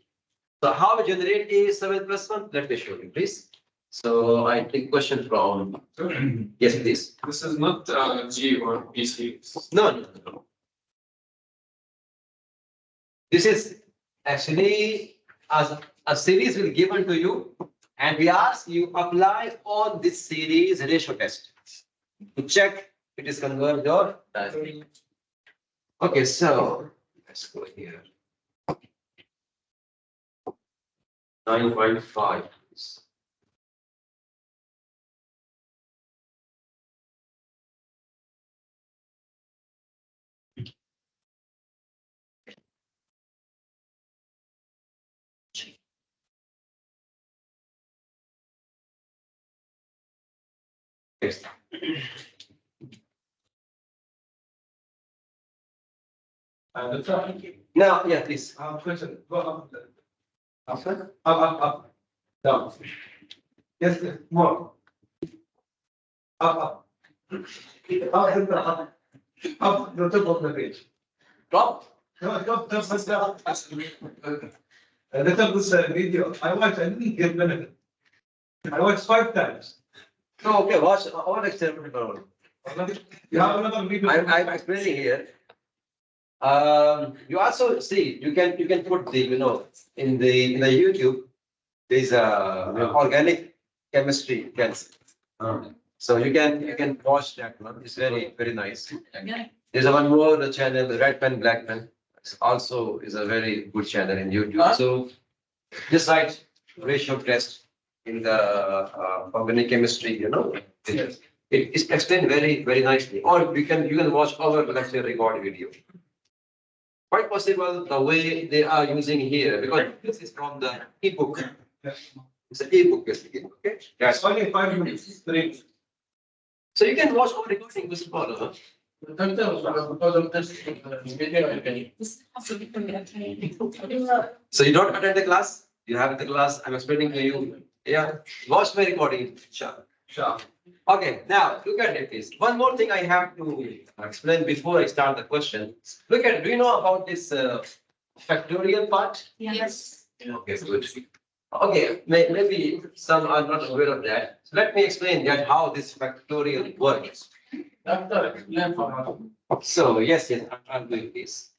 S1: So how we generate A sub n plus 1? Let me show you, please. So I take question from, yes, please.
S6: This is not G or B series.
S1: No. This is actually as a series will given to you and we ask you apply on this series ratio test to check it is converged or diverged. Okay, so let's go here. 9.5. Yes. Now, yeah, please.
S6: Question, go up. Up, down. Yes, more. Up. Up, the top of the page.
S1: Top.
S6: No, top, down. The top is a video. I didn't get benefit. I watched 5 times.
S1: No, okay, watch all experiment.
S6: You have another video.
S1: I'm explaining here. You also see you can put the in the YouTube there's organic chemistry test. So you can watch that one. It's very nice. There's one more channel, the Red Pen Black Pen. It's also is a very good channel in YouTube. So just write ratio test in the organic chemistry. It is explained very nicely. Or you can watch our lecture record video. Quite possible the way they are using here because this is from the ebook. It's an ebook basically. Okay. Yes.
S6: Only 5 minutes. 3.
S1: So you can watch our recording with Paul, huh?
S6: Because of this video, I can.
S1: So you don't attend the class. You have the class. I'm explaining to you. Yeah. Watch my recording. Sure. Okay, now look at it, please. One more thing I have to explain before I start the question. Look at, do you know about this factorial part?
S2: Yes.
S1: Okay, good. Okay, maybe some are not aware of that. So let me explain that how this factorial works.
S7: Doctor, explain for us.
S1: So yes, I'm doing this.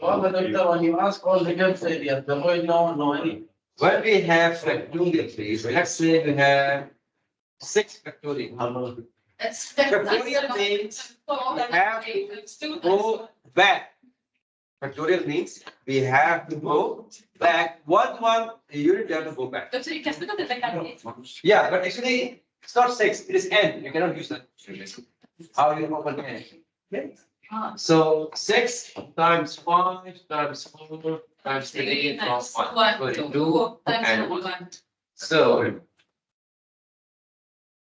S7: All the doctor, when you ask all the girls areas, the boy no know any.
S1: When we have factorial trees, let's say we have 6 factorial.
S2: It's.
S1: Factorial means we have to go back. Factorial means we have to go back one unit, you have to go back.
S2: Doctor, you can still do the calculate.
S1: Yeah, but actually, it's not 6, it is n. You cannot use that. How you open n? So 6 times 5 times 4 times 3 plus 1, 22 and 1. So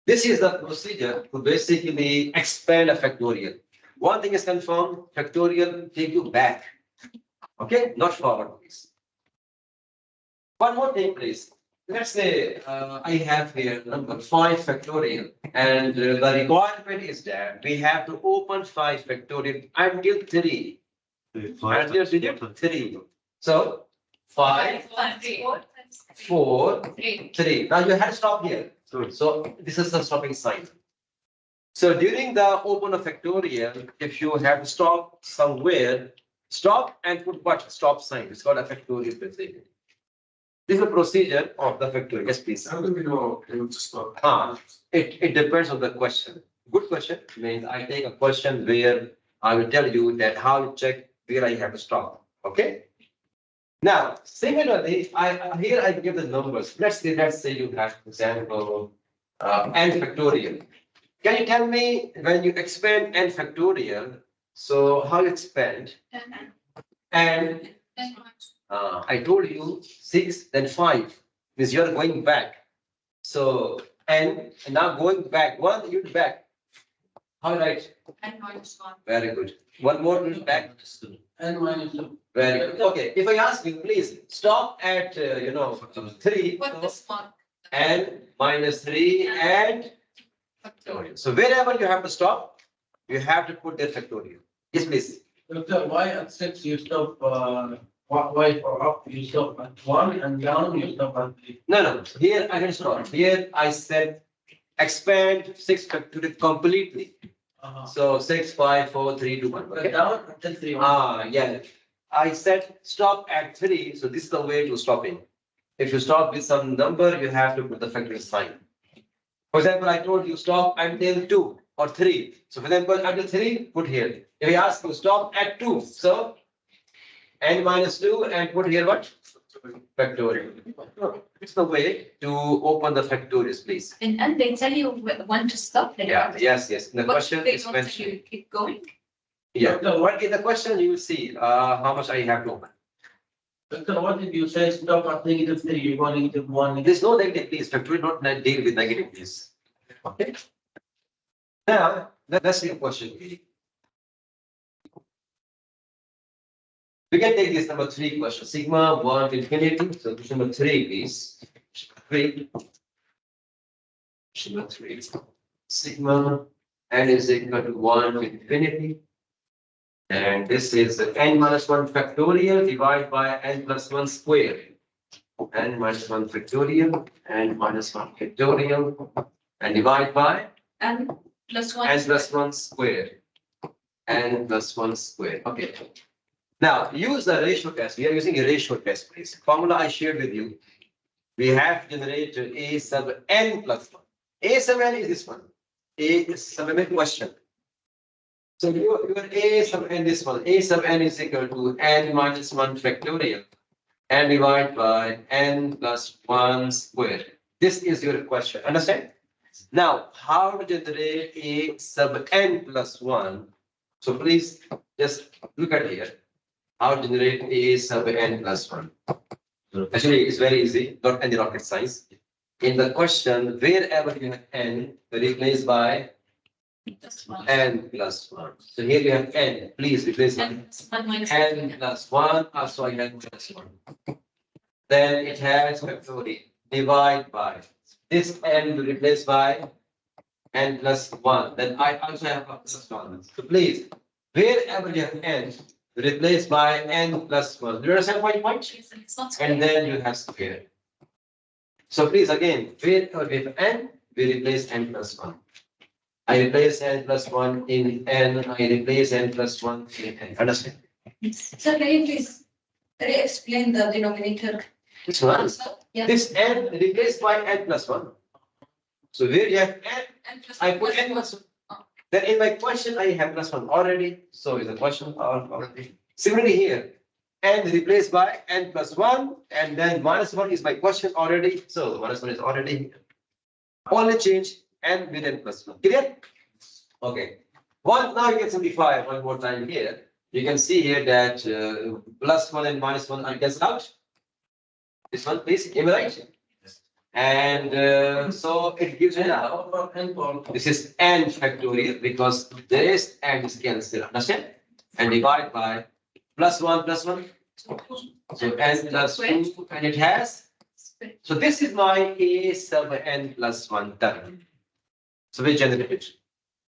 S1: this is the procedure to basically expand a factorial. One thing is confirmed, factorial take you back. Okay, not forward, please. One more thing, please. Let's say I have here number 5 factorial, and the requirement is that we have to open 5 factorial until 3. Until digit 3. So 5, 4, 3. Now you have to stop here. So this is the stopping sign. So during the open of factorial, if you have to stop somewhere, stop and put what? Stop sign. It's called a factorial basically. This is the procedure of the factorial. Yes, please.
S6: How do we know when to stop?
S1: It depends on the question. Good question means I take a question where I will tell you that how to check where I have to stop. Okay. Now, similarly, here I give the numbers. Let's say you have, for example, n factorial. Can you tell me when you expand n factorial, so how you expand? And I told you 6, then 5, means you're going back. So, and now going back, 1 unit back. How right? Very good. One more unit back.
S7: N minus 2.
S1: Very good. Okay, if I ask you, please stop at, 3.
S2: What this one?
S1: And minus 3 and factorial. So wherever you have to stop, you have to put the factorial. Yes, please.
S7: Doctor, why at 6 you stop, why for up you stop at 1 and down you stop at 3?
S1: No. Here I can stop. Here I said expand 6 factorial completely. So 6, 5, 4, 3, 2, 1. Okay.
S7: Down until 3.
S1: Yeah. I said stop at 3. So this is the way to stopping. If you stop with some number, you have to put the factorial sign. For example, I told you stop until 2 or 3. So for example, until 3, put here. If I ask you stop at 2, so n minus 2 and put here what? Factorial. It's the way to open the factorials, please.
S2: And they tell you when to stop.
S1: Yeah, yes. The
S2: But
S1: question
S2: they
S1: is
S2: don't
S1: when.
S2: tell you keep going.
S1: Yeah, what in the question you will see how much I have to open.
S7: Doctor, what did you say? Stop at negative 3, you go negative 1.
S1: There's no negative, please. Factorial not deal with negative, please. Okay. Now, let's see a question. We can take this number 3 question. Sigma 1 to infinity. So question number 3, please. 3. Question number 3. Sigma n is equal to 1 to infinity. And this is n minus 1 factorial divided by n plus 1 square. N minus 1 factorial, n minus 1 factorial, and divide by
S2: And plus 1.
S1: n plus 1 square. N plus 1 square. Okay. Now, use the ratio test. We are using a ratio test, please. Formula I shared with you. We have generated a sub n plus 1. A sub n is this one. A sub n question. So your a sub n this one. A sub n is equal to n minus 1 factorial and divide by n plus 1 square. This is your question. Understand? Now, how to generate a sub n plus 1? So please just look at here. How to generate a sub n plus 1? Actually, it's very easy, not any rocket science. In the question, wherever you have n, replace by
S2: Plus 1.
S1: n plus 1. So here you have n. Please replace by
S2: And 1 minus
S1: n plus 1. Also, I have plus 1. Then it has factorial. Divide by. This n will replace by n plus 1. Then I also have a plus 1. So please, wherever you have n, replace by n plus 1. Do you understand my point?
S2: It's not.
S1: And then you have square. So please again, with n, we replace n plus one. I replace n plus one in n, I replace n plus one in n. Understand?
S2: So can you please re-explain the denominator?
S1: This one,
S2: Yes.
S1: this n replaced by n plus one. So where you have n,
S2: And plus
S1: I put n plus one. Then in my question, I have plus one already, so is the question already. Similarly here, n replaced by n plus one, and then minus one is my question already, so minus one is already here. Only change n with n plus one. Clear? Okay. Now you can simplify one more time here. You can see here that plus one and minus one are cancelled out. This one, please, am I right? And so it gives you now, this is n factorial because there is n is cancelled, understand? And divide by plus one, so n plus two, and it has, so this is my a sub n plus one term. So we generate it,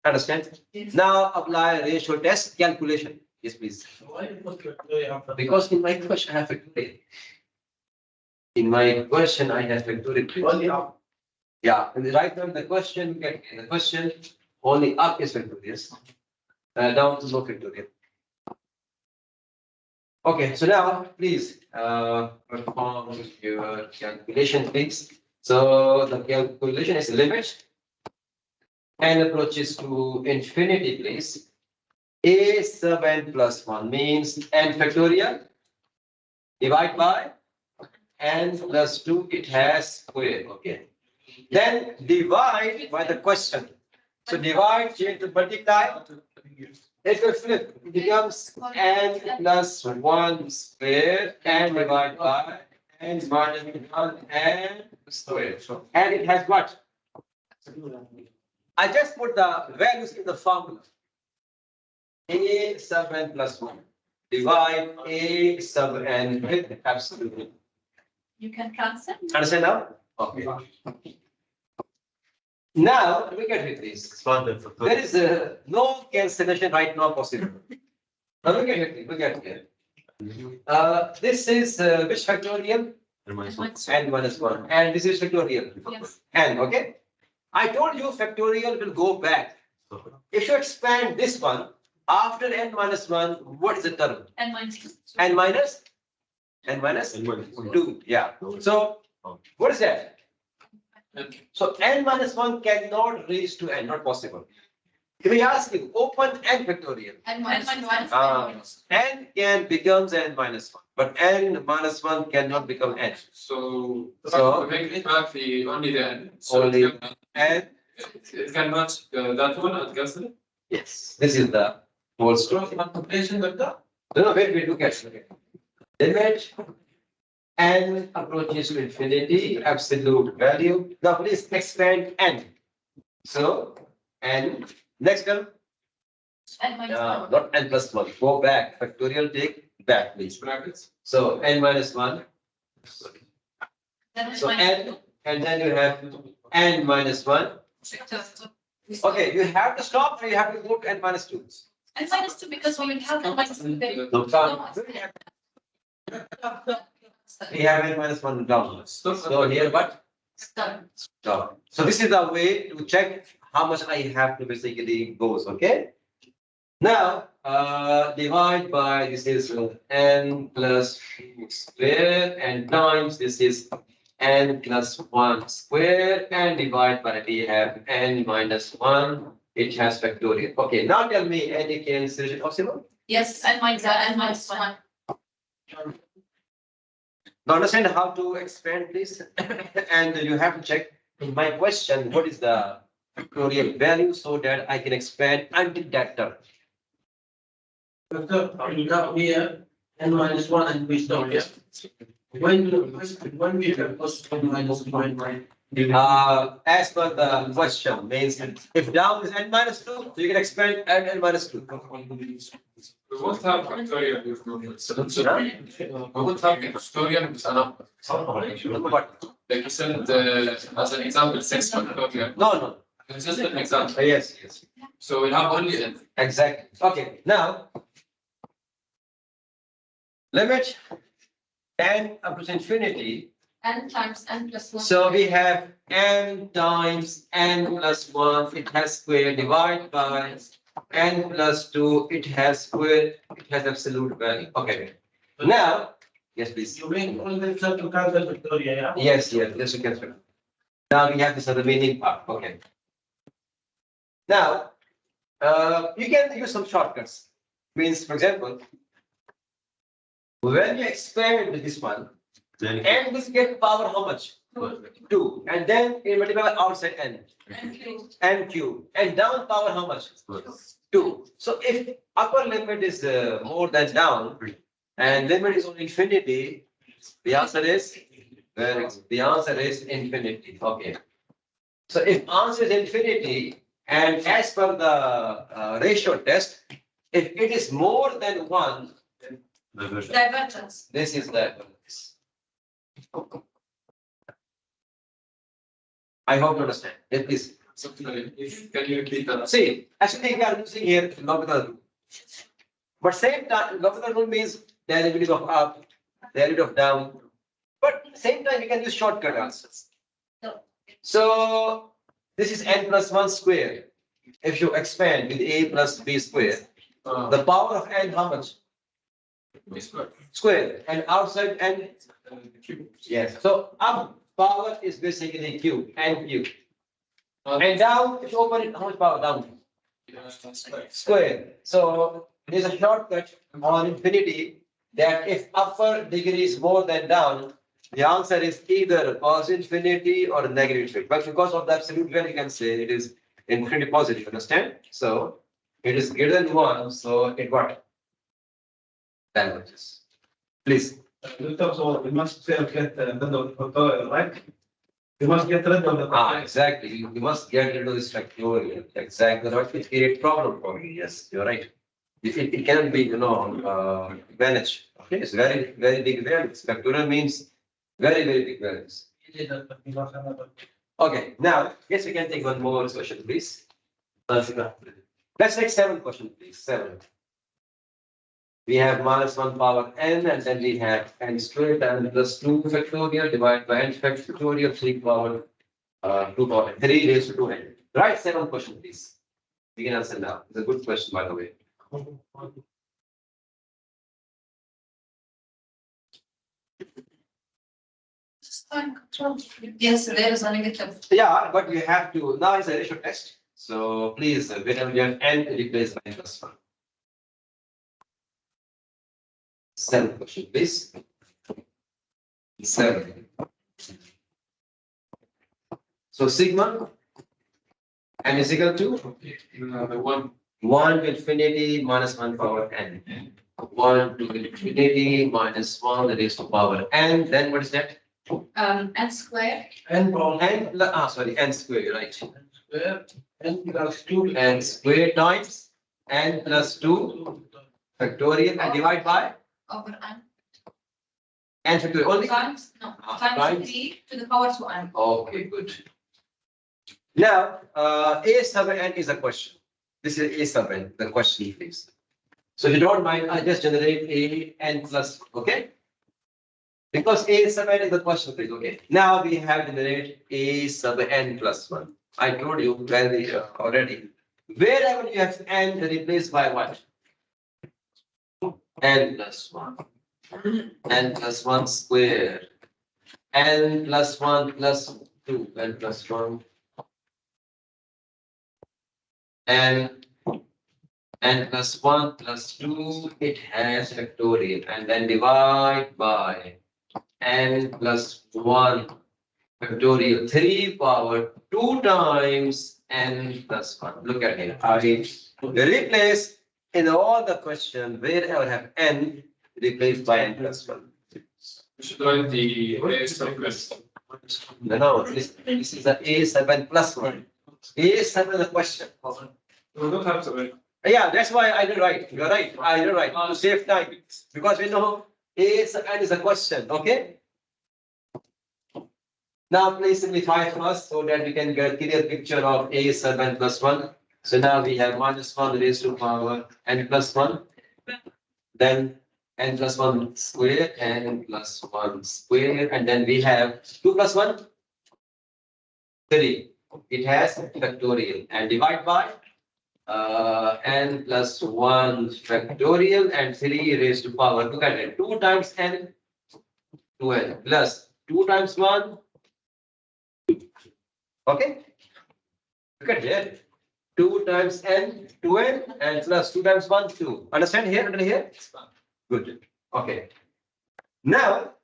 S1: understand?
S2: Yes.
S1: Now apply ratio test calculation, yes please, because in my question I have factorial. In my question, I have factorial. Yeah, and right now the question, only up is factorial. Down is no factorial. Okay, so now please perform your calculation, please. So the calculation is limit n approaches to infinity, please. A sub n plus one means n factorial divide by n plus two, it has square, okay. Then divide by the question. So divide, change to multiply. It will flip, it becomes n plus one square and divide by n minus one n square. And it has what? I just put the values in the formula. A sub n plus one. Divide A sub n with absolute.
S2: You can cancel.
S1: Understand now? Okay. Now, look at it, please. There is no cancellation right now possible. Now, look at it, look at it. This is which factorial? N minus one. And this is factorial.
S2: Yes.
S1: N, okay? I told you factorial will go back. If you expand this one, after n minus one, what is the term?
S2: And minus two.
S1: N minus? N minus? Two, yeah. So, what is that? So n minus one cannot reach to n, not possible. If we ask you, open n factorial,
S2: And minus one.
S1: n can becomes n minus one, but n minus one cannot become n.
S8: So
S1: So-
S8: to make it back the only the n. So
S1: Only
S8: it can,
S1: n,
S8: it can match that one and cancel it.
S1: yes, this is the whole story. No, wait, look at it. Limit n approaches to infinity, absolute value. Now please expand n. So n, next term,
S2: And minus one.
S1: not n plus one. Go back. Factorial, take back, please.
S8: Brackets.
S1: So n minus one.
S2: Then
S1: So
S2: minus
S1: n, and then you have n minus one.
S2: two.
S1: Okay, you have to stop or you have to go to n minus two.
S2: And minus two because we will have n minus two there.
S1: No, we have n minus one down. So here what?
S2: Done.
S1: Stop. So this is the way to check how much I have to basically goes, okay? Now, divide by, this is n plus two square and times this is n plus one square and divide by, we have n minus one, it has factorial. Okay, now tell me any cancellation possible?
S2: Yes, and minus one.
S1: Now understand how to expand this and you have to check in my question, what is the factorial value so that I can expand until that term.
S7: Now here, n minus one and we stop here. When we have plus n minus one,
S1: As per the question means if down is n minus two, so you can expand n minus two.
S8: We won't have factorial with numbers. We won't have factorial with a number.
S1: But
S8: Like you said, as an example, 6 factorial.
S1: no,
S8: It's just an example.
S1: yes,
S8: So we have only n.
S1: exactly. Okay, now limit n up to infinity
S2: N times N plus one.
S1: So we have n times n plus one, it has square, divide by n plus two, it has square, it has absolute value. Okay. Now, yes, please.
S7: You mean all this to cancel Victoria, yeah?
S1: Yes, yes, you can. Speak. Now we have this remaining part. Okay. Now, you can use some shortcuts. Means, for example, when you expand this one, and this get power how much? 2. And then you multiply by outside n. N cube. And down power how much? 2. So if upper limit is more than down, and limit is on infinity, the answer is infinity. Okay. So if answer is infinity, and as per the ratio test, if it is more than 1,
S2: Divergence.
S1: this is the. I hope you understand. Yes, please.
S8: Can you repeat that?
S1: See, actually we are using here logical rule. But same time, logical rule means derivative of up, derivative of down. But same time, you can use shortcut answers.
S2: No.
S1: So this is n plus 1 square. If you expand with a plus b square, the power of n how much? Square. And outside n? Yes. So up power is basically cube, n cube. And down, if you open it, how much power down? Square. So there's a shortcut on infinity that if upper degree is more than down, the answer is either positive infinity or negative infinity. But because of the absolute value, you can say it is infinity positive. Understand? So it is greater than 1. So it what? Diverges. Please.
S6: So we must get rid of the factorial, right? We must get rid of the factorial.
S1: Exactly. You must get rid of this factorial. Exactly. That will create problem for you. Yes, you're right. It cannot be, managed. Okay, it's very, very big values. Factorial means very, very big values. Okay, now, yes, we can take one more question, please. Let's take 7 question, please. 7. We have minus 1 power n, and then we have n squared and plus 2 factorial divided by n factorial 3 power 2 power 3 raised to 2n. Right, 7 question, please. We can answer now. It's a good question, by the way.
S2: Sign control. Yes, there is a negative.
S1: Yeah, but you have to, now it's a ratio test. So please, whenever you have n, replace by n plus 1. 7 question, please. 7. So sigma n is equal to
S8: The one.
S1: 1 to infinity minus 1 power n. 1 to infinity minus 1 raised to power n. Then what is that?
S2: N square.
S7: N power
S1: N square, you're right.
S7: square, N plus 2.
S1: N square times n plus 2 factorial and divide by
S2: Over n.
S1: n factorial only.
S2: Times, no,
S1: Times.
S2: times 3 to the power 2n.
S1: Okay, good. Now, a sub n is a question. This is a sub n, the question please. So if you don't mind, I just generate a n plus, okay? Because a sub n is the question please, okay? Now we have generated a sub n plus 1. I told you very already. Wherever you have n replaced by what? N plus 1. N plus 1 square. N plus 1 plus 2. N plus 1. And n plus 1 plus 2, it has factorial, and then divide by n plus 1 factorial 3 power 2 times n plus 1. Look at here. I replace in all the question wherever have n, replace by n plus 1.
S8: You should write the subquest.
S1: No, this is the A7 plus 1. A7 is the question.
S8: We don't have to write.
S1: Yeah, that's why I did right. You're right. I did right to save time because we know A7 is a question. Okay. Now please simplify for us so that we can get a clear picture of A7 plus 1. So now we have minus 1 raised to power n plus 1. Then n plus 1 square, n plus 1 square, and then we have 2 plus 1, 3. It has factorial and divide by n plus 1 factorial and 3 raised to power. Look at it. 2 times n, 2n plus 2 times 1. Okay. Look at here. 2 times n, 2n, and plus 2 times 1, 2. Understand here? Under here? Good. Okay. Now,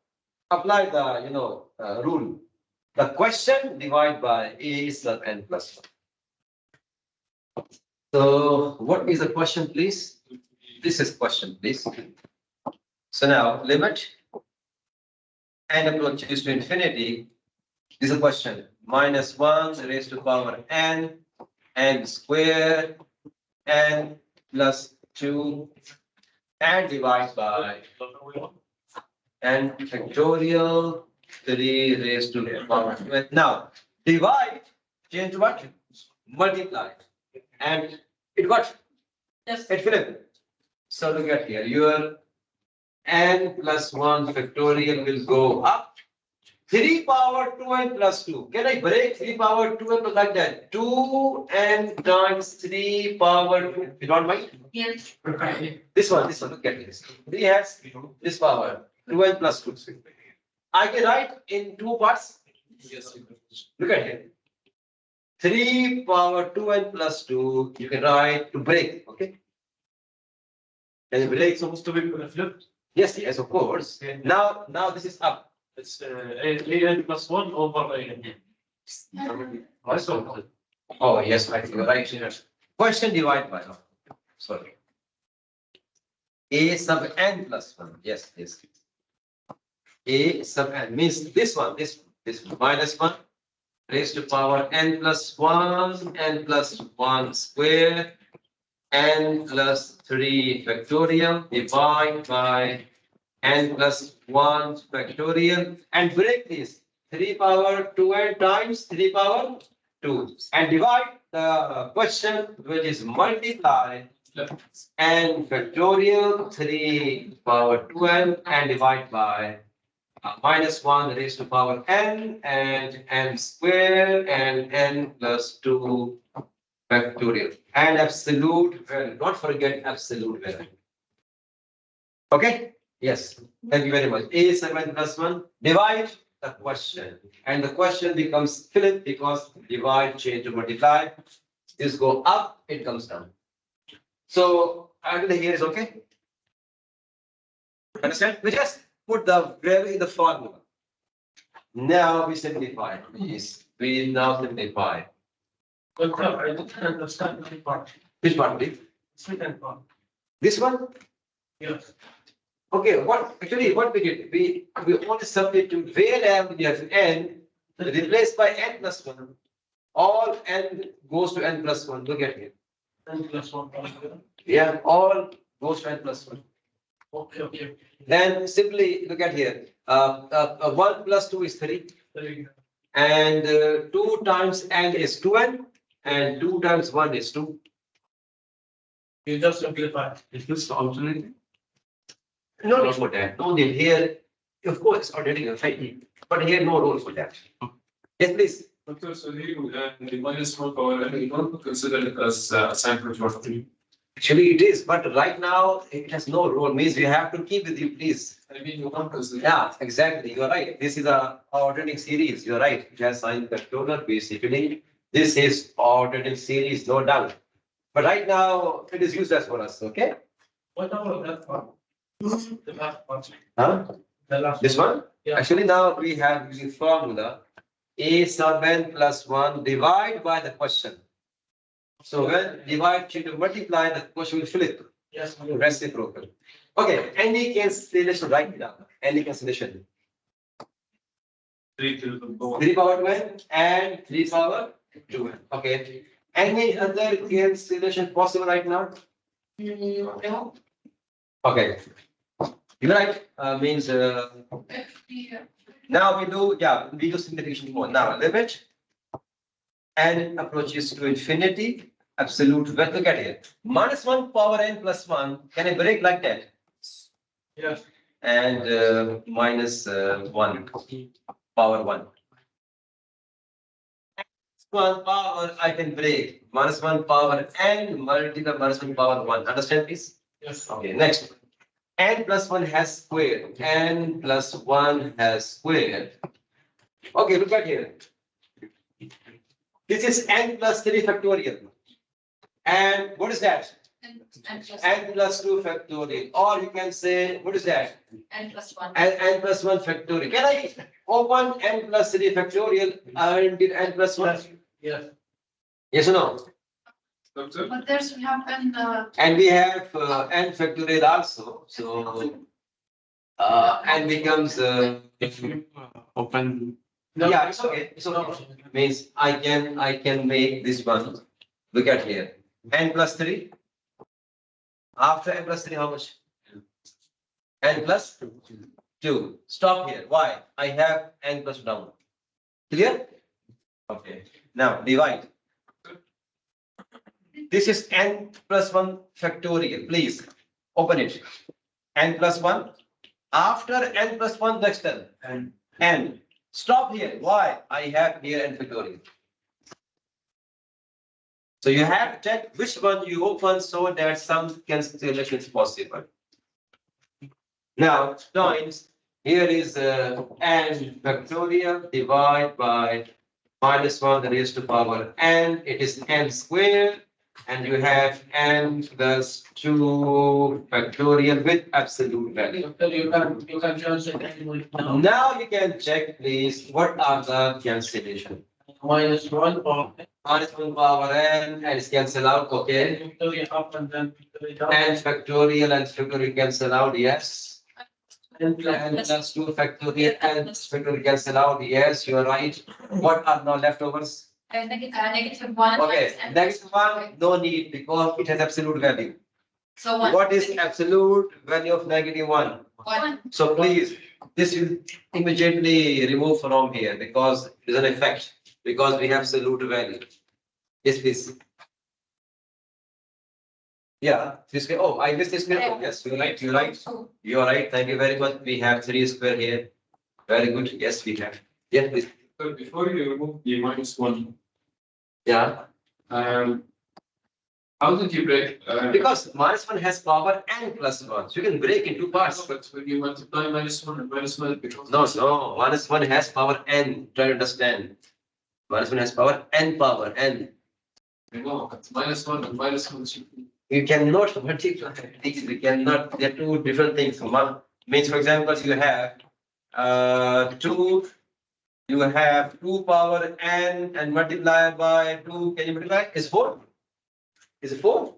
S1: apply the, rule. The question divided by a sub n plus 1. So, what is the question, please? This is question, please. So now, limit n approaches to infinity. This is a question. Minus 1 raised to power n square, n plus 2, and divide by n factorial 3 raised to the power 12. Now, divide, change to what? Multiply. And it what?
S2: Yes.
S1: It flip. So look at here. Your n plus 1 factorial will go up. 3 power 2n plus 2. Can I break 3 power 2n like that? 2n times 3 power 2. You don't mind?
S2: Yes.
S1: This one, look at this. 3 has this power, 2n plus 2. I can write in 2 parts.
S8: Yes.
S1: Look at it. 3 power 2n plus 2, you can write to break, okay? Can you break?
S4: Supposed to be flipped.
S1: Yes, of course. Now this is up.
S4: It's an plus 1 over an.
S1: Oh, yes, right, you're right. Question divide by, sorry. A sub n plus 1, yes. A sub n means this one, minus 1 raised to power n plus 1, n plus 1 square, n plus 3 factorial, divide by n plus 1 factorial, and break this 3 power 2n times 3 power 2, and divide the question which is multiply n factorial 3 power 2n and divide by minus 1 raised to power n and n square and n plus 2 factorial and absolute value. Don't forget absolute value. Okay? Yes. Thank you very much. A7 plus 1. Divide the question. And the question becomes flip because divide, change to multiply. This go up, it comes down. So actually here is okay. Understand? We just put the value in the formula. Now we simplify. We now simplify.
S7: But I don't understand the part.
S1: Which part, please?
S7: Second part.
S1: This one?
S7: Yes.
S1: Okay, what we did, we only substitute wherever you have n, replaced by n plus 1. All n goes to n plus 1. Look at here.
S7: N plus 1.
S1: Yeah, all goes to n plus 1.
S7: Okay.
S1: Then simply look at here. 1 plus 2 is 3. And 2 times n is 2n. And 2 times 1 is 2.
S7: You just simplify.
S1: Is this the alternative? No need for that. No need here. Of course, it's already a fact, but here no role for that. Yes, please.
S8: Doctor, so here the minus 1 power n, you don't consider it as assigned property.
S1: Actually, it is, but right now it has no role. Means you have to keep with you, please.
S8: I mean, you don't consider.
S1: Yeah, exactly. You're right. This is a ordering series. You're right. It has signed controller basically. This is ordering series, no doubt. But right now it is useless for us. Okay.
S7: What about that part? The last part.
S1: Huh?
S7: The last.
S1: This one?
S7: Yeah.
S1: Actually, now we have using formula a sub n plus 1 divide by the question. So when divide to multiply, the question will flip.
S7: Yes.
S1: Reciprocal. Okay, any cancellation, write it down. Any cancellation.
S4: 3 to the power.
S1: 3 power 2n and 3 power 2n. Okay. Any other cancellation possible right now?
S2: No.
S1: Okay. You're right. Means now we do simplification more. Now limit n approaches to infinity. Absolute value. Look at it. Minus 1 power n plus 1. Can I break like that?
S7: Yes.
S1: and minus 1 power 1. One power I can break minus 1 power n multiply minus 1 power 1. Understand please?
S7: Yes.
S1: Okay, next. N plus 1 has square. N plus 1 has square. Okay, look at here. This is n plus 3 factorial. And what is that? N plus 2 factorial. Or you can say, what is that?
S2: N plus one.
S1: N plus 1 factorial. Can I open n plus 3 factorial and n plus 1?
S7: Yes.
S1: Yes or no?
S2: But there's, we have N,
S1: And we have n factorial also. So n becomes
S4: If you open.
S1: yeah, it's okay. It's okay. Means I can make this one. Look at here. N plus 3. After n plus 3, how much? N plus 2. Stop here. Why? I have n plus down. Clear? Okay. Now divide. This is n plus 1 factorial. Please open it. N plus 1. After n plus 1, next term. N. Stop here. Why? I have here n factorial. So you have to check which one you open so that some cancellation is possible. Now, times, here is n factorial divided by minus 1 raised to power n. It is n squared. And you have n plus 2 factorial with absolute value.
S7: You can change it anyway now.
S1: Now you can check, please, what are the cancellation?
S7: Minus 1 or
S1: Minus 1 power n and it's cancel out, okay?
S7: victory up and then victory down.
S1: And factorial cancel out, yes.
S7: And
S1: And plus 2 factorial and factorial cancel out, yes, you are right. What are now leftovers?
S2: negative one.
S1: Okay,
S2: times N plus
S1: next one, no need because it has absolute value.
S2: So one.
S1: What is absolute value of negative 1?
S2: One.
S1: So please, this will immediately remove from here because it is an effect, because we have absolute value. Yes, please. Yeah, this square. Oh, I missed this square. Oh, yes, you're right. You're right. You're right. Thank you very much. We have 3 square here. Very good. Yes, we have. Yes, please.
S8: So before you remove the minus 1,
S1: Yeah,
S8: how did you break?
S1: because minus 1 has power n plus 1. So you can break in 2 parts.
S8: But when you multiply minus 1 and minus 1, it becomes.
S1: No, minus 1 has power n. Try to understand. Minus 1 has power n.
S8: No, it's minus 1 and minus 1.
S1: You cannot multiply these. We cannot. They're two different things. One means, for example, you have 2. You have 2 power n and multiply by 2. Can you multiply? Is 4? Is it 4?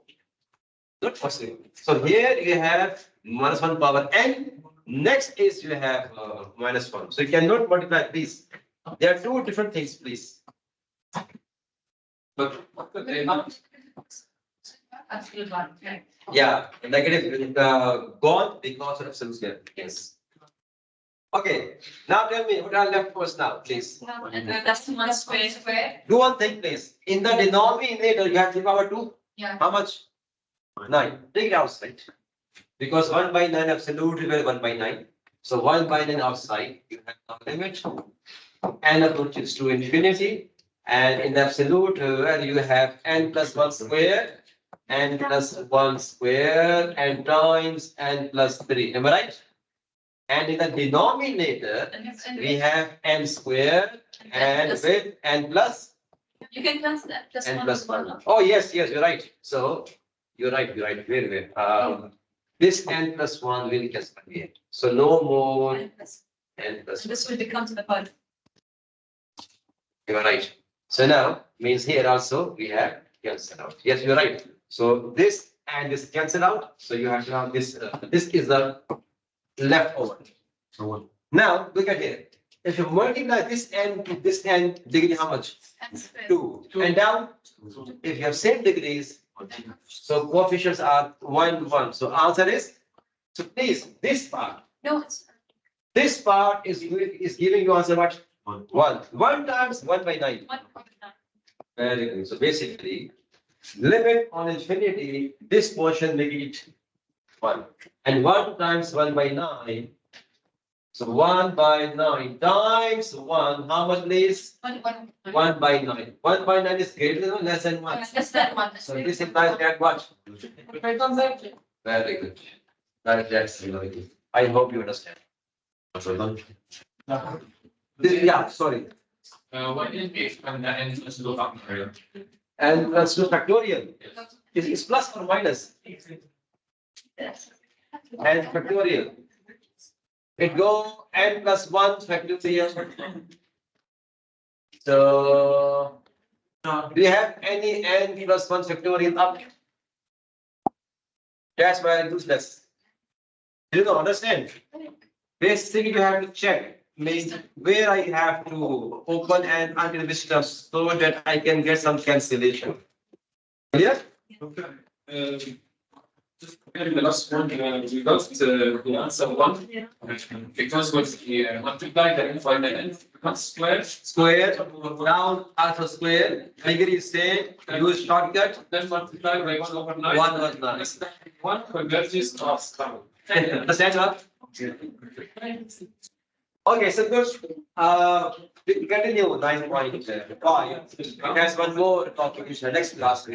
S1: Not possible. So here you have minus 1 power n. Next is you have minus 1. So you cannot multiply, please. There are two different things, please.
S8: But
S2: Absolute one, okay.
S1: Yeah, negative gone because of absolute square. Yes. Okay, now tell me what are left for us now, please.
S2: And that's 1 square.
S1: Do one thing, please. In the denominator, you have 3 power 2.
S2: Yeah.
S1: How much? 9. Take it outside. Because 1 by 9 absolute will 1 by 9. So 1 by 9 outside, you have the limit. N approaches to infinity. And in the absolute value, you have n plus 1 square. N plus 1 square and times n plus 3. Am I right? And in the denominator, we have n square and with n plus
S2: You can cancel that, plus
S1: n
S2: one
S1: plus
S2: as well.
S1: 1. Oh, yes, you're right. So you're right, very well. This n plus 1 will cancel here. So no more
S2: And plus-
S1: n plus
S2: and this will become to the pod.
S1: You're right. So now means here also we have cancel out. Yes, you're right. So this and this cancel out. So you have to have this. This is the leftover. Now look at here. If you multiply this n to this n, degree how much?
S2: And square.
S1: 2. And down, if you have same degrees, so coefficients are 1, 1. So answer is, so please, this part is giving you answer what? 1. 1 times 1 by 9.
S2: 1.
S1: Very good. So basically, limit on infinity, this portion make it 1. And 1 times 1 by 9. So 1 by 9 times 1, how much please? 1 by 9. 1 by 9 is greater than or less than 1.
S2: Less than one.
S1: So this implies that what? Very good. That's very good. I hope you understand. This, yeah, sorry.
S8: Why didn't we expand the n plus two factorial?
S1: And let's do factorial. Is plus or minus?
S2: Yes.
S1: And factorial. It go n plus 1 factorial. So, do you have any n plus 1 factorial up? That's why I do this. You don't understand? Basically, you have to check means where I have to open and until which term so that I can get some cancellation. Clear?
S8: Okay. Just in the last one, we got the answer 1. Because with the multiply the n by the n becomes square.
S1: Square, round, also square. Figure is same, use shortcut.
S8: Then multiply by 1 over 9.
S1: 1 was 9.
S8: 1 converges to sum.
S1: Understand what? Okay, so good. We continue 9.5. It has one more topic in the next class.